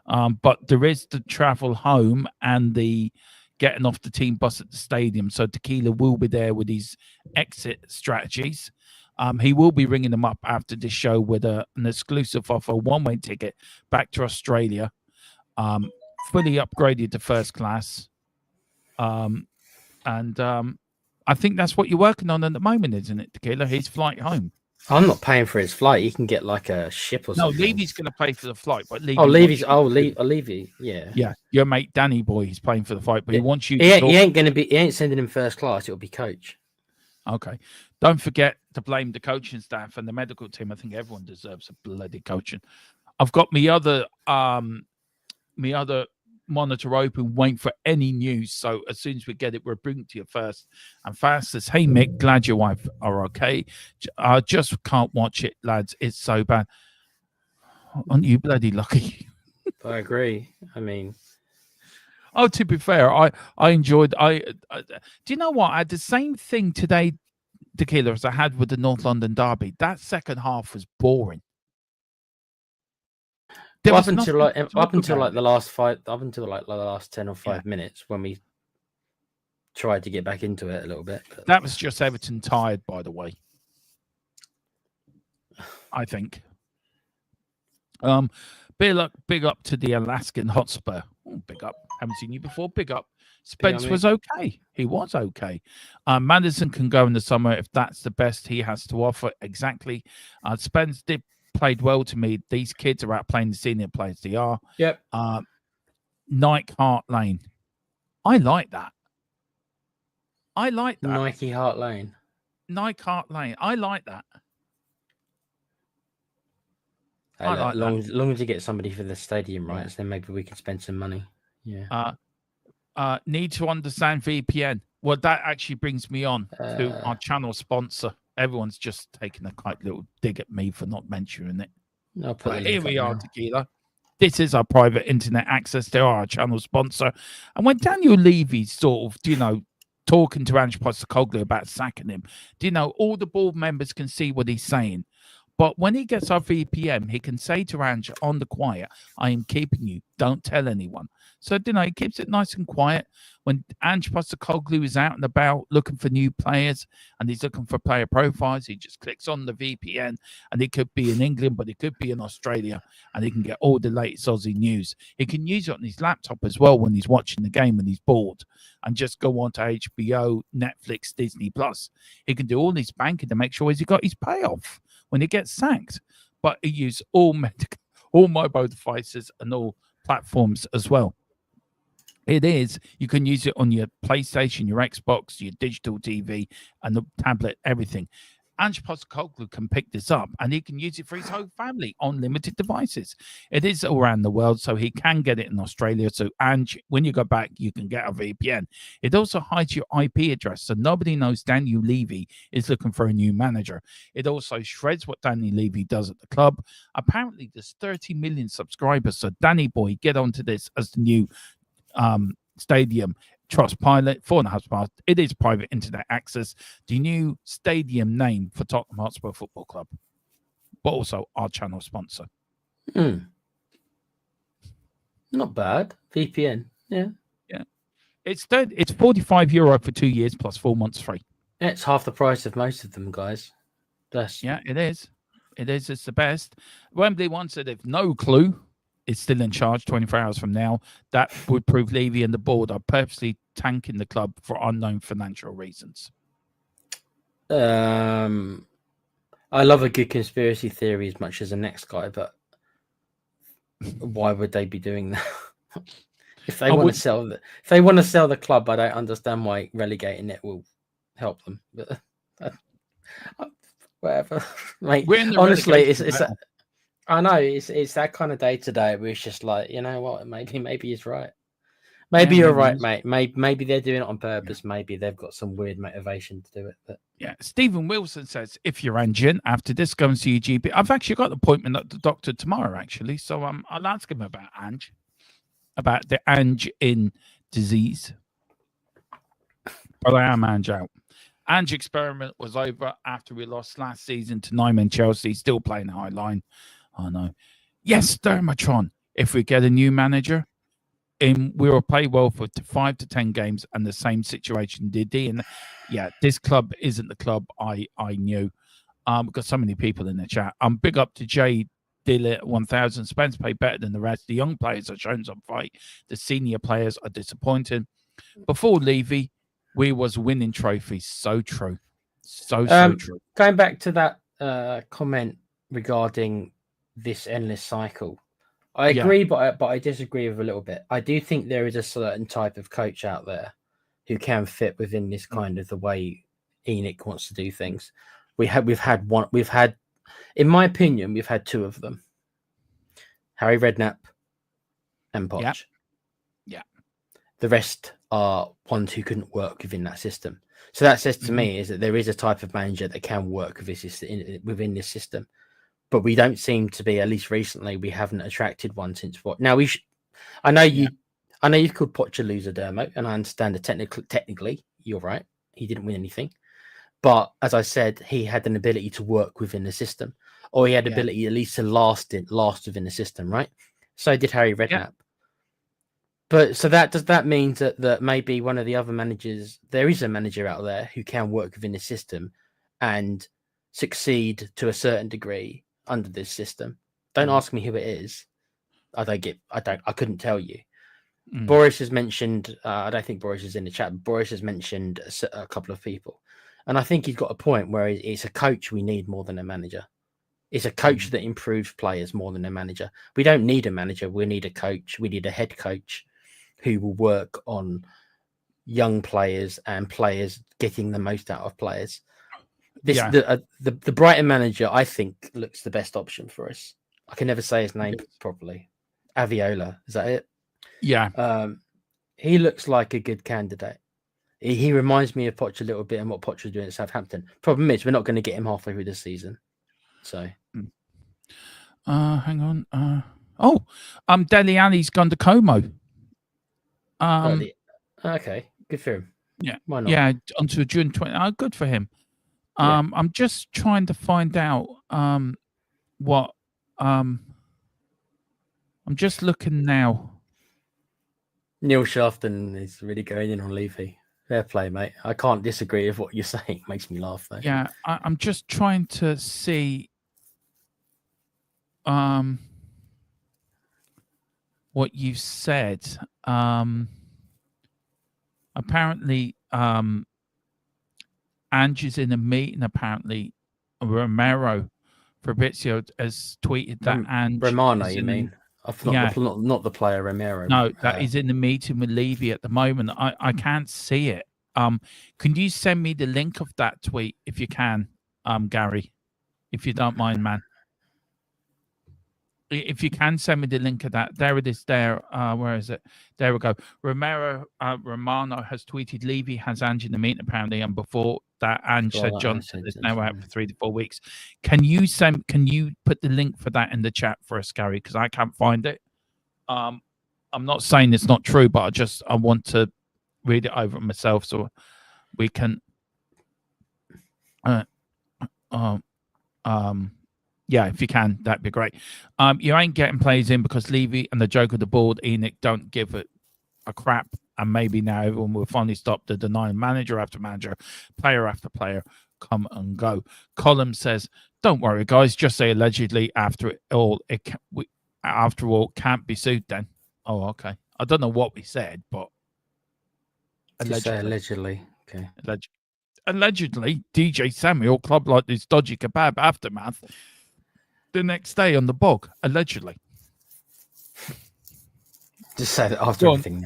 but there is the travel home and the getting off the team bus at the stadium. So Tequila will be there with his exit strategies. He will be ringing them up after this show with an exclusive offer, one-way ticket back to Australia, fully upgraded to first class. I think that's what you're working on at the moment, isn't it, Tequila? His flight home. I'm not paying for his flight. He can get like a ship or something. No, Levy's going to pay for the flight, but Levy. Levy. Yeah. Yeah, your mate Danny Boy, he's paying for the flight, but he wants you. He ain't sending him first class. It'll be coach. Okay. Don't forget to blame the coaching staff and the medical team. I think everyone deserves a bloody coaching. I've got me other monitor open, waiting for any news. So as soon as we get it, we'll bring it to you first and fastest. Hey Mick, glad your wife are okay. I just can't watch it, lads. It's so bad. Aren't you bloody lucky? I agree. I mean, oh, to be fair, I enjoyed. Do you know what? I had the same thing today, Tequila, as I had with the North London derby. That second half was boring. Up until the last 10 or 5 minutes when we tried to get back into it a little bit. But... That was just Everton tired, by the way. I think. Big up to the Alaskan Hotspur. Oh, big up. Haven't seen you before. Big up. Spence was okay. He was okay. Madison can go in the summer if that's the best he has to offer. Exactly. Spence played well to me. These kids are out playing the senior players. They are. Yep. Nike Hart Lane. I like that. Nike Hart Lane. Nike Hart Lane. I like that. As long as you get somebody for the stadium rights, then maybe we can spend some money. Yeah. Need to understand VPN. Well, that actually brings me on to our channel sponsor. Everyone's just taking a quite little dig at me for not mentioning it. But here we are, Tequila. This is our private internet access. They are our channel sponsor. And when Daniel Levy's sort of, talking to Ange Postecoglou about sacking him, all the board members can see what he's saying. But when he gets our VPN, he can say to Ange on the quiet, I am keeping you. Don't tell anyone. So, he keeps it nice and quiet. When Ange Postecoglou is out and about looking for new players and he's looking for player profiles, he just clicks on the VPN and it could be in England, but it could be in Australia, and he can get all the latest Aussie news. He can use it on his laptop as well when he's watching the game when he's bored and just go on to HBO, Netflix, Disney+. He can do all his banking to make sure he's got his payoff when he gets sacked. But he uses all mobile devices and all platforms as well. You can use it on your PlayStation, your Xbox, your digital TV, and the tablet, everything. Ange Postecoglou can pick this up and he can use it for his whole family on limited devices. It is around the world, so he can get it in Australia. So, Ange, when you go back, you can get a VPN. It also hides your IP address, so nobody knows Daniel Levy is looking for a new manager. It also shreds what Danny Levy does at the club. Apparently, there's 30 million subscribers. So, Danny boy, get onto this as the new stadium. Trustpilot, 4.5 stars. It is private internet access. The new stadium name for Tottenham Hotspur Football Club, but also our channel sponsor. Not bad. VPN. Yeah. It's €45 for 2 years plus 4 months free. It's half the price of most of them, guys. Yeah, it is. It is. It's the best. Wembley one said they've no clue. Is still in charge 24 hours from now. That would prove Levy and the board are purposely tanking the club for unknown financial reasons. I love a good conspiracy theory as much as the next guy, but why would they be doing that? If they want to sell the club, I don't understand why relegating it will help them. But whatever, mate. Honestly, it's I know it's that kind of day today where it's just like, you know what, maybe he's right. Maybe you're right, mate. Maybe they're doing it on purpose. Yeah. Maybe they've got some weird motivation to do it. But yeah, Stephen Wilson says, if you're Ange, after this, go and see your GP. I've actually got an appointment at the doctor tomorrow, actually. So I'll ask him about Ange, about the Ange in disease. But I am Ange out. Ange experiment was over after we lost last season to Nyman Chelsea, still playing high line. Oh, no. Yes, Dermatron. If we get a new manager, we will play well for 5 to 10 games, and the same situation did he. And yeah, this club isn't the club I knew. We've got so many people in the chat. Big up to Jay Dillett 1000. Spence played better than the rest. The young players are showing some fight. The senior players are disappointing. Before Levy, we was winning trophies. So true. So true. Going back to that comment regarding this endless cycle, I agree, but I disagree with a little bit. I do think there is a certain type of coach out there who can fit within this kind of the way Enoch wants to do things. We've had, in my opinion, we've had two of them: Harry Redknapp and Poch. Yeah. The rest are ones who couldn't work within that system. So that says to me is that there is a type of manager that can work within this system. But we don't seem to be, at least recently, we haven't attracted one since what? Now I know you've called Poch a loser, Dermo, and I understand that technically you're right. He didn't win anything, but as I said, he had an ability to work within the system, or he had ability at least to last within the system, right? So did Harry Redknapp. Yeah. But so does that mean that maybe one of the other managers, there is a manager out there who can work within the system and succeed to a certain degree under this system? Don't ask me who it is. I couldn't tell you. Boris has mentioned, I don't think Boris is in the chat, but Boris has mentioned a couple of people. And I think he's got a point where it's a coach we need more than a manager. It's a coach that improves players more than a manager. We don't need a manager. We need a coach. We need a head coach who will work on young players and players getting the most out of players. The Brighton manager, I think, looks the best option for us. I can never say his name properly. Aviola, is that it? Yeah. He looks like a good candidate. He reminds me of Poch a little bit and what Poch was doing at Southampton. Problem is, we're not going to get him halfway through this season. So, hang on. Dele Alli's gone to Como. Okay, good for him. Yeah, why not? Yeah, until June 20. Good for him. I'm just trying to find out what. I'm just looking now. Neil Shafton is really going in on Levy. Fair play, mate. I can't disagree with what you're saying. It makes me laugh, though. Yeah, I'm just trying to see what you said. Apparently, Ange is in a meeting. Apparently, Romero Fabrizio has tweeted that Ange. Romano, you mean? Not the player Romero. No, that is in the meeting with Levy at the moment. I can't see it. Can you send me the link of that tweet if you can? Gary, if you don't mind, man. If you can send me the link of that, there it is. There, where is it? There we go. Romano has tweeted Levy has Ange in the meeting apparently, and before that, Ange said Johnson is now out for 3 to 4 weeks. Can you put the link for that in the chat for us, Gary? Because I can't find it. I'm not saying it's not true, but I want to read it over myself so we can. Yeah, if you can, that'd be great. You ain't getting plays in because Levy and the joke of the board, Enoch, don't give it a crap. And maybe now everyone will finally stop the denying manager after manager, player after player come and go. Column says, "Don't worry, guys. Just say allegedly. After all, after all, can't be sued then." Oh, okay. I don't know what we said, but allegedly. Okay. Allegedly, DJ Samuel club like this dodgy kebab aftermath. The next day on the bog, allegedly. Just say that after everything.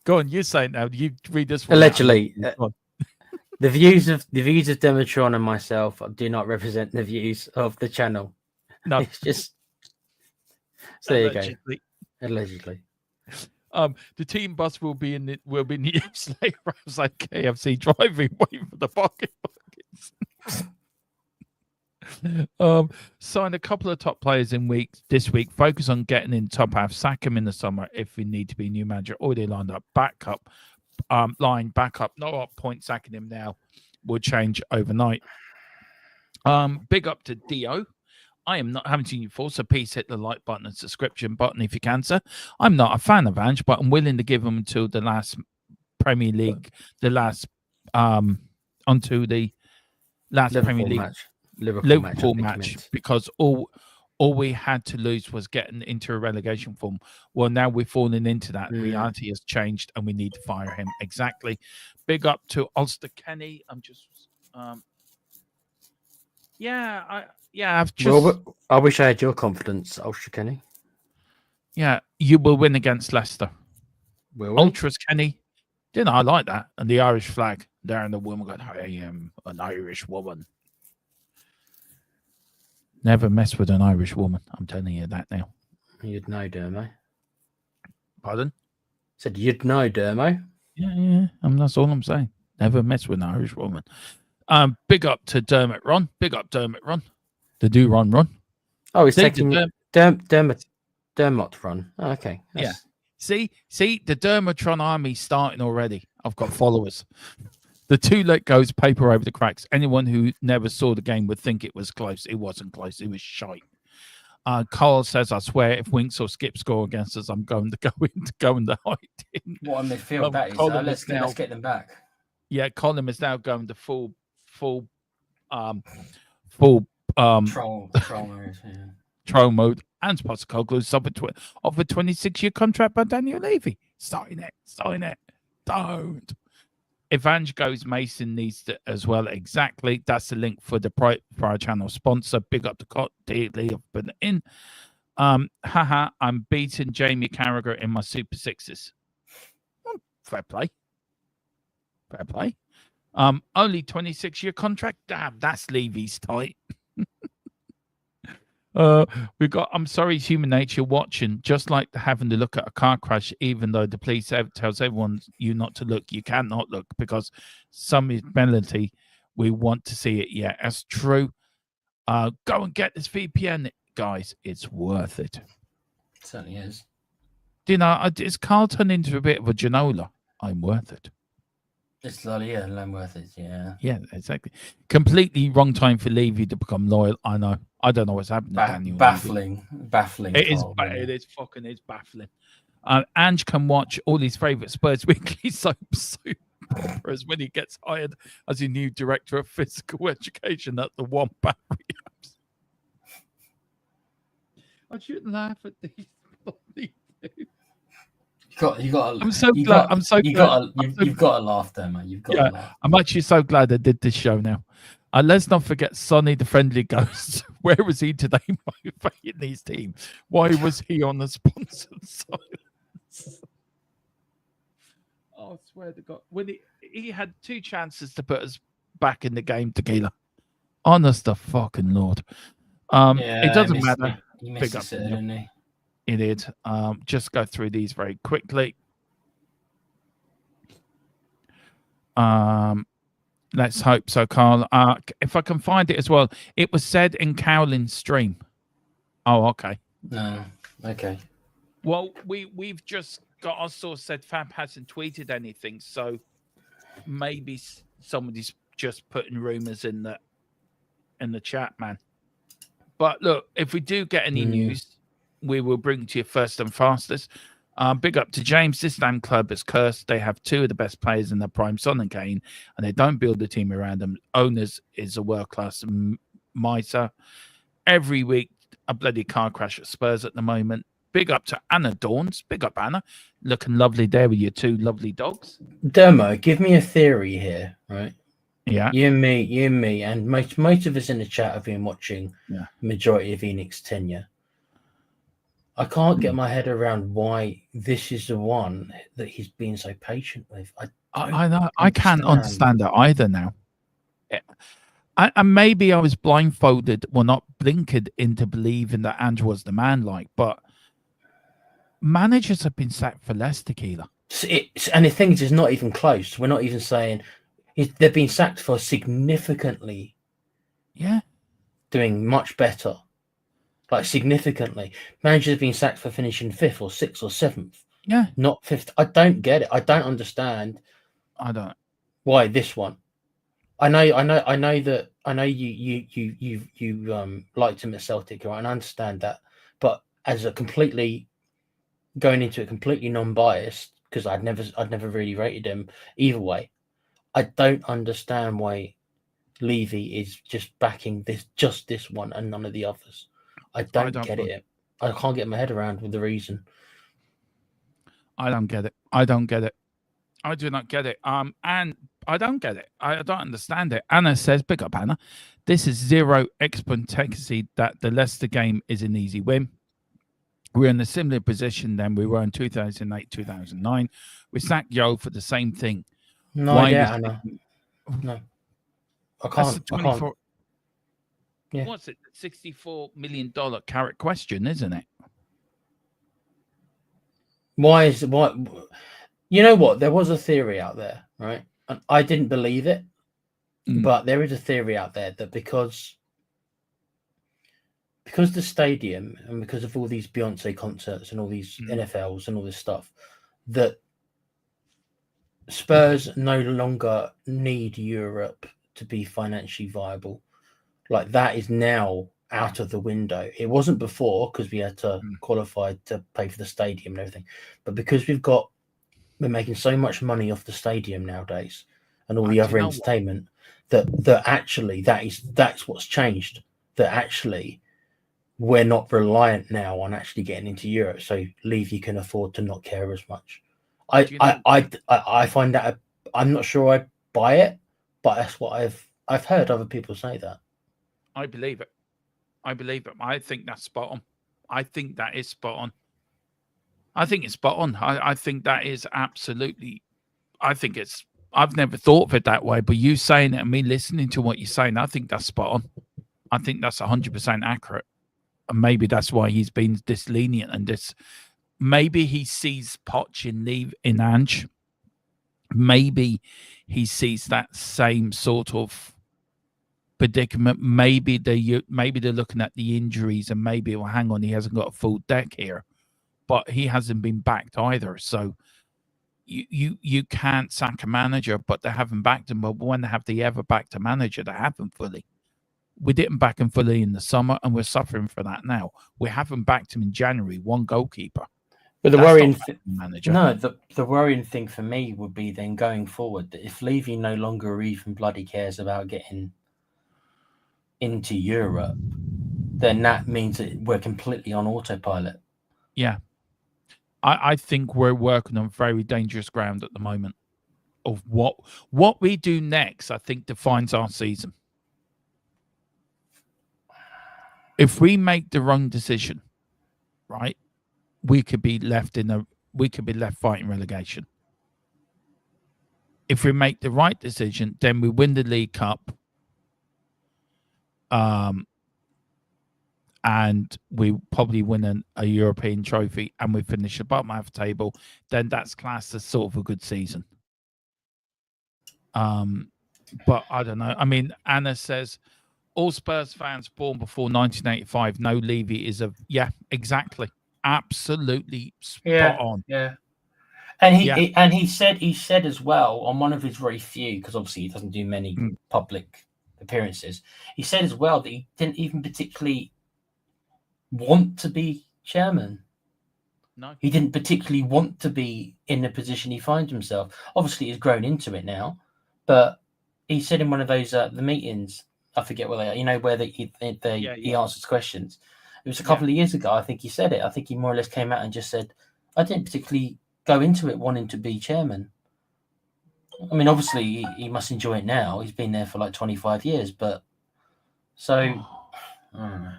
Go on, you say it now. You read this one. Allegedly. The views of Demetron and myself do not represent the views of the channel. No. It's just so there you go. Allegedly. The team bus will be in the use later outside KFC driving way for the pockets. Sign a couple of top players this week. Focus on getting in top half. Sack him in the summer if we need to be new manager. Already lined up. Backup. Backup. No point sacking him now. Will change overnight. Big up to Dio. I am not having seen you before, so please hit the like button and subscription button if you can, sir. I'm not a fan of Ange, but I'm willing to give him until the last Premier League, onto the last Liverpool Premier League match. Liverpool match because all we had to lose was getting into a relegation form. Well, now we're falling into that. Reality has changed and we need to fire him. Exactly. Big up to Ulster Kenny. I'm just I've just Well, I wish I had your confidence, Ulster Kenny. Yeah, you will win against Leicester. Will Ultras Kenny. I like that. And the Irish flag. There and the woman going, I am an Irish woman. Never mess with an Irish woman. I'm telling you that now. You'd know, Dermo. Pardon? Said you'd know, Dermo. Yeah. That's all I'm saying. Never mess with an Irish woman. Big up to Dermot Ron. Big up Dermot Ron. The do run. Oh, he's taking Dermot Ron. Oh, okay. Yeah. See, the Dermotron army starting already. I've got followers. The two let goes paper over the cracks. Anyone who never saw the game would think it was close. It wasn't close. It was shite. Carl says, I swear, if Winks or Skip score against us, I'm going to go into hiding. What a midfield that is. Let's get them back. Yeah, Colin is now going to full troll mode. And Postecoglou offered 26-year contract by Daniel Levy. Sign it. Don't. If Ange goes, Mason needs to as well. Exactly. That's the link for the prior channel sponsor. Big up to Lee of put it in. I'm beating Jamie Carragher in my Super Sixes. Fair play. Only 26-year contract. Damn, that's Levy's tight. I'm sorry, it's human nature watching, just like having to look at a car crash, even though the police tells everyone you not to look. You cannot look because some mentality we want to see it. Yeah, that's true. Go and get this VPN, guys. It's worth it. It certainly is. It's Carl turned into a bit of a Ginola. I'm worth it. It's I'm worth it. Yeah. Yeah, exactly. Completely wrong time for Levy to become loyal. I know. I don't know what's happening. Baffling. It is baffling. Ange can watch all his favourite Spurs weekly soaps operas when he gets hired as a new director of physical education at the Wombat Rehabs. I shouldn't laugh at these. You've got to laugh there, man. You've got to laugh. I'm actually so glad I did this show now. Let's not forget Sonny, the friendly ghost. Where was he today motivating his team? Why was he on the sponsored silence? Oh, I swear to God. When he had 2 chances to put us back in the game, Tequila. Honest to fucking Lord. It doesn't matter. He Big missed up us, to you. didn't he? It did. Just go through these very quickly. Let's hope so, Carl. If I can find it as well, it was said in Cowlin's stream. Oh, okay. No. Okay. Well, we've just got our source said Fab hasn't tweeted anything, so maybe somebody's just putting rumors in the chat, man. But look, if we do get any news, we will bring to you first and fastest. Big up to James. This damn club is cursed. They have two of the best players in their prime, Son and Kane, and they don't build a team around them. Owners is a world-class miser. Every week, a bloody car crash at Spurs at the moment. Big up to Anna Dawns. Big up, Anna. Looking lovely there with your two lovely dogs. Dermo, give me a theory here, right? Yeah. You and me, and most of us in the chat have been watching majority of Enix's tenure. I can't get my head around why this is the one that he's been so patient with. I know. I can't understand that either now. And maybe I was blindfolded, well, not blinkered into believing that Ange was the man, but managers have been sacked for less, Tequila. And the thing is, it's not even close. We're not even saying they've been sacked for significantly. Yeah. Doing much better. Like significantly. Managers have been sacked for finishing 5th or 6th or 7th. Yeah. Not 5th. I don't get it. I don't understand. I don't. Why this one? I know you liked him at Celtic, right? And I understand that. But as going into a completely non-biased, because I'd never really rated him either way. I don't understand why Levy is just backing just this one and none of the others. I don't get it. I can't get my head around with the reason. I don't get it. I do not get it. And I don't get it. I don't understand it. Anna says, big up, Anna. This is zero expectancy that the Leicester game is an easy win. We're in a similar position than we were in 2008, 2009. We sacked Yo for the same thing. No idea, Anna. No. I can't. Yeah. What's it? $64 million carrot question, isn't it? Why? You know what? There was a theory out there, right? And I didn't believe it, but there is a theory out there that because the stadium and because of all these Beyonce concerts and all these NFLs and all this stuff, that Spurs no longer need Europe to be financially viable. Like that is now out of the window. It wasn't before because we had to qualify to pay for the stadium and everything, but because we're making so much money off the stadium nowadays and all the other entertainment that actually that's what's changed. That actually we're not reliant now on actually getting into Europe, so Levy can afford to not care as much. I find that I'm not sure I buy it, but that's what I've heard other people say that. I believe it. I think that's spot on. I think that is spot on. I think it's spot on. I think that is absolutely. I've never thought of it that way, but you saying it and me listening to what you're saying, I think that's spot on. I think that's 100% accurate. And maybe that's why he's been this lenient and this. Maybe he sees Poch in Ange. Maybe he sees that same sort of predicament. Maybe they're looking at the injuries and maybe, well, hang on, he hasn't got a full deck here, but he hasn't been backed either. So you can't sack a manager, but they haven't backed him. But when have they ever backed a manager? They haven't fully. We didn't back him fully in the summer, and we're suffering for that now. We haven't backed him in January. One goalkeeper. But the worrying the worrying thing for me would be then going forward that if Levy no longer even bloody cares about getting into Europe, then that means that we're completely on autopilot. Yeah. I think we're working on very dangerous ground at the moment. Of what we do next, I think defines our season. If we make the wrong decision, right, we could be left fighting relegation. If we make the right decision, then we win the League Cup. and we probably win a European trophy and we finish the bottom half table, then that's classed as sort of a good season. But I don't know. I mean, Anna says all Spurs fans born before 1985 know Levy is exactly, absolutely spot on. Yeah. And he said as well on one of his very few, because obviously he doesn't do many public appearances. He said as well that he didn't even particularly want to be chairman. No, he didn't particularly want to be in the position he finds himself. Obviously, he's grown into it now, but he said in one of those the meetings, I forget where they are, you know, where he answers questions. It was a couple of years ago. I think he said it. I think he more or less came out and just said, I didn't particularly go into it wanting to be chairman. I mean, obviously, he must enjoy it now. He's been there for like 25 years, but so I don't know.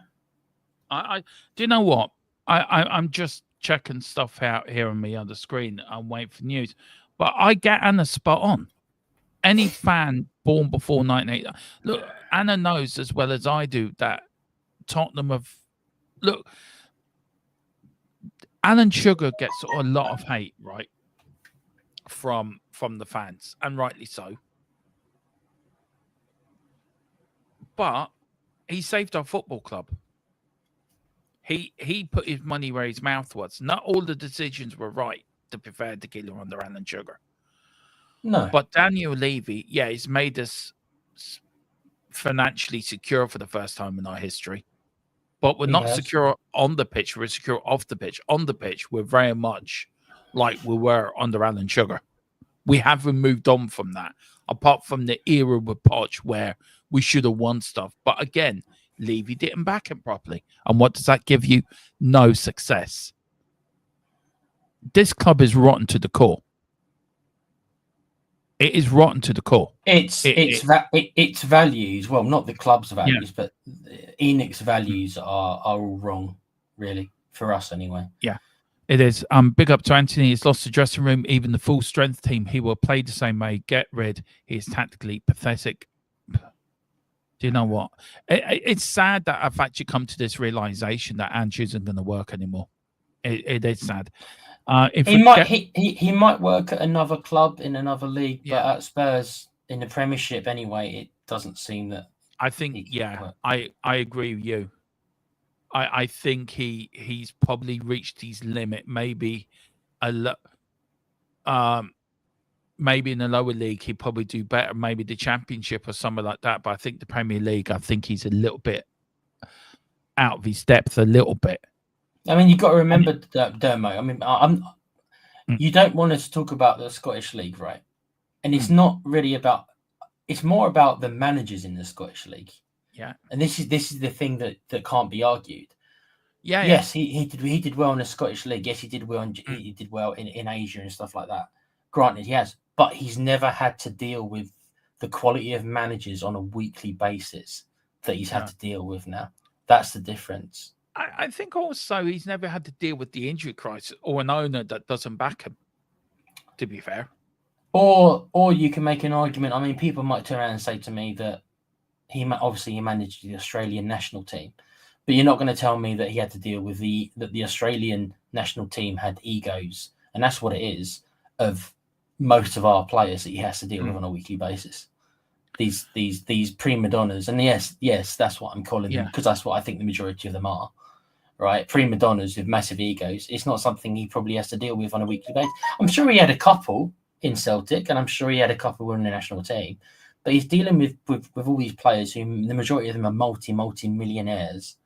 I do you know what? I'm just checking stuff out here on me on the screen. I'm waiting for news, but I get Anna spot on. Any fan born before 1980, look, Anna knows as well as I do that Tottenham have look. Alan Sugar gets a lot of hate, right, from the fans, and rightly so. But he saved our football club. He put his money where his mouth was. Not all the decisions were right, to be fair to Giller under Alan Sugar. No. But Daniel Levy, he's made us financially secure for the first time in our history. But we're not secure on the pitch. We're secure off the pitch. On the pitch, we're very much like we were under Alan Sugar. We haven't moved on from that, apart from the era with Poch where we should have won stuff. But again, Levy didn't back him properly. And what does that give you? No success. This club is rotten to the core. It is rotten to the core. Its values, well, not the club's values, but Enoch's values are all wrong, really, for us anyway. Yeah, it is. Big up to Anthony. He's lost the dressing room, even the full strength team. He will play the same way. Get rid. He is tactically pathetic. Do you know what? It's sad that I've actually come to this realization that Ange isn't going to work anymore. It is sad. He might work at another club in another league, but at Spurs in the Premiership anyway, it doesn't seem that. I think I agree with you. I think he's probably reached his limit. Maybe maybe in the lower league he'd probably do better. Maybe the Championship or something like that. But I think the Premier League, I think he's a little bit out of his depth. A little bit. I mean, you've got to remember, Dermo. I mean, you don't want us to talk about the Scottish League, right? And it's not really about. It's more about the managers in the Scottish League. Yeah. And this is the thing that can't be argued. Yeah. Yes, he did well in the Scottish League. Yes, he did well. He did well in Asia and stuff like that. Granted, he has, but he's never had to deal with the quality of managers on a weekly basis that he's had to deal with now. That's the difference. I think also he's never had to deal with the injury crisis or an owner that doesn't back him, to be fair. Or you can make an argument. I mean, people might turn around and say to me that he managed the Australian national team, but you're not going to tell me that he had to deal with that the Australian national team had egos, and that's what it is of most of our players that he has to deal with on a weekly basis. These prima donnas, and yes, that's what I'm calling them, because that's what I think the majority of them are. Right, prima donnas with massive egos. It's not something he probably has to deal with on a weekly basis. I'm sure he had a couple in Celtic, and I'm sure he had a couple in the national team, but he's dealing with all these players who the majority of them are multi-millionaires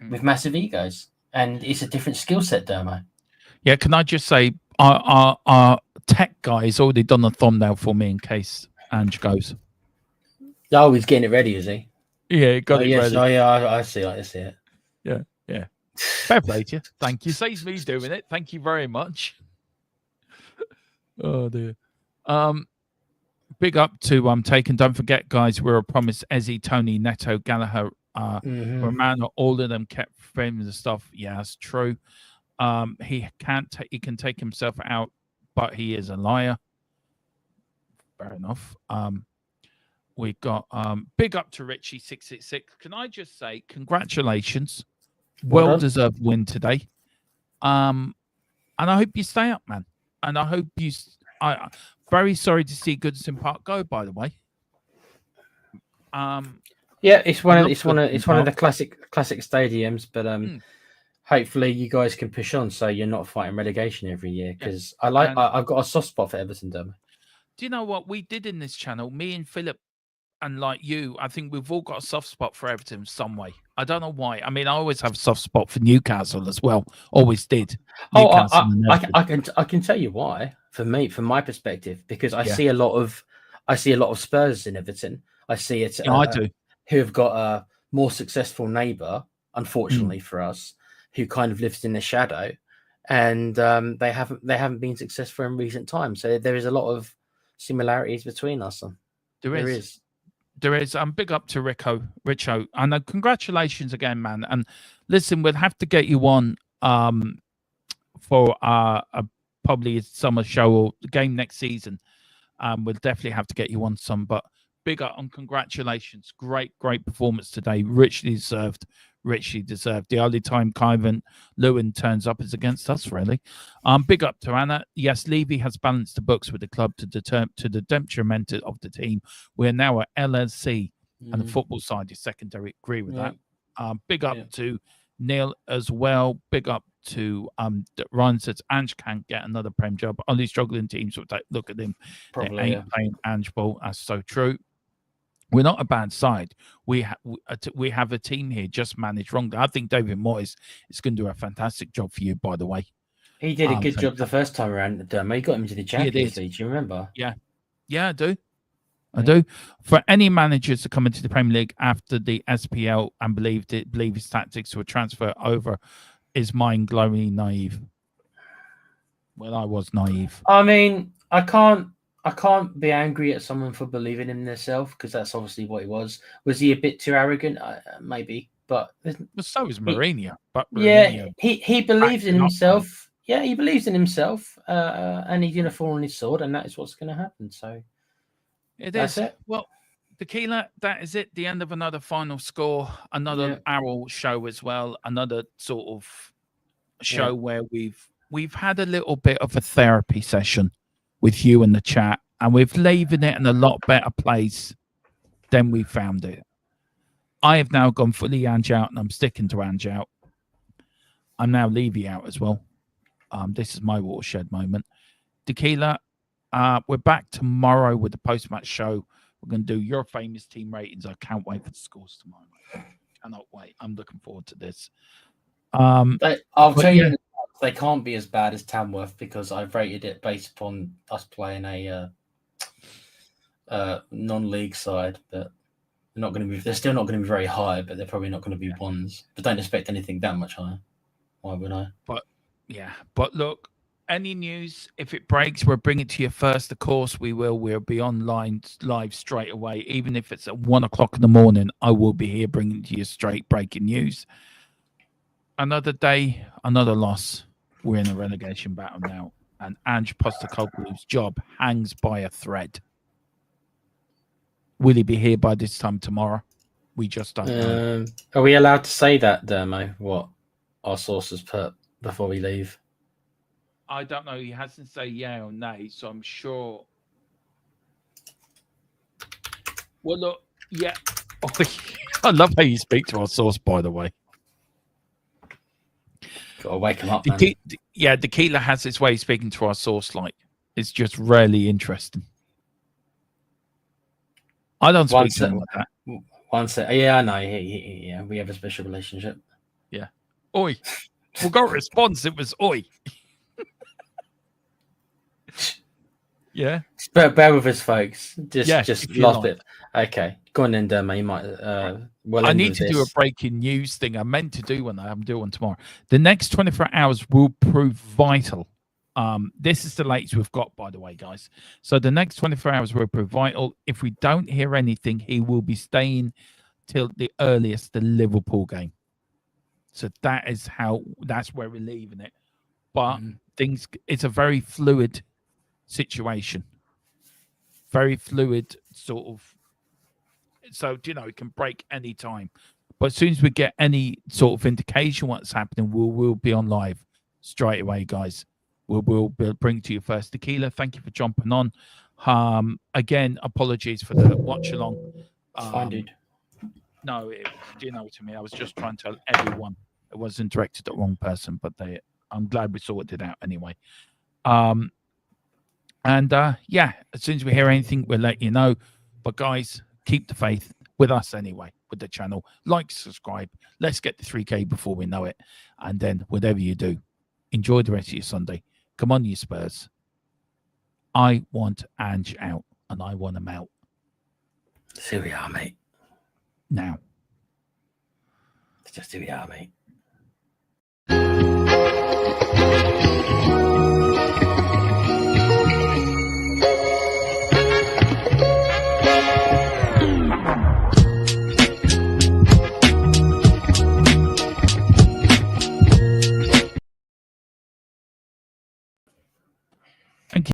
with massive egos, and it's a different skill set, Dermo. Yeah, can I just say our tech guy has already done a thumbnail for me in case Ange goes. Oh, he's getting it ready, is he? Yeah, he got it ready. Oh, yeah, I see it. Yeah. Fair play to you. Thank you. Saves me doing it. Thank you very much. Oh dear. Big up to Taken. Don't forget, guys, we were promised Ezzy, Tony, Neto, Gallagher, Romano, all of them kept frames and stuff. Yeah, that's true. He can take himself out, but he is a liar. Fair enough. We got big up to Richie 666. Can I just say congratulations, well deserved win today. And I hope you stay up, man. And I hope you. I very sorry to see Goodison Park go. By the way. Yeah, it's one of the classic stadiums, but hopefully you guys can push on so you're not fighting relegation every year, because I've got a soft spot for Everton, Dermo. Do you know what we did in this channel? Me and Philip, and like you, I think we've all got a soft spot for Everton some way. I don't know why. I mean, I always have a soft spot for Newcastle as well. Always did. I can tell you why. From my perspective, because I see a lot of Spurs in Everton. I see it. I do. Who have got a more successful neighbour, unfortunately for us, who kind of lives in the shadow, and they haven't been successful in recent times. So there is a lot of similarities between us. There is. Big up to Richo, and congratulations again, man. And listen, we'll have to get you on for probably a summer show or the game next season. We'll definitely have to get you on some. But big up and congratulations! Great performance today. Richly deserved. The only time Kyvan Lewin turns up is against us, really. Big up to Anna. Yes, Levy has balanced the books with the club to the detriment of the team. We're now at LLC, and the football side is secondary. Agree with that. Big up to Neil as well. Big up to Ryan says Ange can't get another Prem job. Only struggling teams will look at him. Probably they ain't playing Ange ball. That's so true. We're not a bad side. We have a team here just managed wrongly. I think David Moyes is going to do a fantastic job for you, by the way. He did a good job the first time around. He got him to the Champions League. Do you remember? Yeah, I do. I do. For any managers to come into the Premier League after the SPL and believe his tactics were transfer over is mind-blowingly naive. Well, I was naive. I mean, I can't be angry at someone for believing in themselves, because that's obviously what he was. Was he a bit too arrogant? Maybe, but so is Mourinho. He believes in himself. Yeah, he believes in himself, and he's going to fall on his sword, and that is what's going to happen. So that's it. Well, Tequila, that is it. The end of another final score, another Arrow show as well. Another sort of show where we've had a little bit of a therapy session with you in the chat, and we've leaving it in a lot better place than we found it. I have now gone fully Ange out, and I'm sticking to Ange out. I'm now Levy out as well. This is my watershed moment. Tequila, we're back tomorrow with the post-match show. We're going to do your famous team ratings. I can't wait for the scores tomorrow. Cannot wait. I'm looking forward to this. I'll tell you, they can't be as bad as Tamworth, because I've rated it based upon us playing a non-league side, but they're still not going to be very high, but they're probably not going to be ones. But don't expect anything that much higher. Why would I? But look, any news, if it breaks, we'll bring it to you first. Of course, we will. We'll be online live straight away. Even if it's at 1 o'clock in the morning, I will be here bringing to you straight breaking news. Another day, another loss. We're in a relegation battle now, and Ange Postecoglou's job hangs by a thread. Will he be here by this time tomorrow? We just don't know. Are we allowed to say that, Dermo, what our sources put before we leave? I don't know. He hasn't said yeah or nay, so I'm sure. Well, look, yeah. I love how you speak to our source, by the way. Got to wake him up, man. Tequila has its way of speaking to our source. Like, it's just really interesting. I don't speak to him like that. Yeah, I know. Yeah, we have a special relationship. Yeah. Oi. We got a response. It was oi. Yeah. Bear with us, folks. Just last bit. Okay. Go on then, Derma. You might. I need to do a breaking news thing. I meant to do one. I haven't doing one tomorrow. The next 24 hours will prove vital. This is the latest we've got, by the way, guys. So the next 24 hours will prove vital. If we don't hear anything, he will be staying till the earliest, the Liverpool game. So that's where we're leaving it. But it's a very fluid situation. Very fluid sort of So, you know, it can break any time. But as soon as we get any sort of indication what's happening, we'll be on live straight away, guys. We'll bring to you first. Tequila, thank you for jumping on. Again, apologies for the watch along. Fine, dude. No, do you know what I mean? I was just trying to tell everyone it wasn't directed at the wrong person, but I'm glad we sorted it out anyway. Yeah, as soon as we hear anything, we'll let you know. But guys, keep the faith with us anyway, with the channel. Like, subscribe. Let's get to 3K before we know it. And then whatever you do, enjoy the rest of your Sunday. Come on, you Spurs. I want Ange out, and I want him out. Here we are, mate. Now. Just here we are, mate.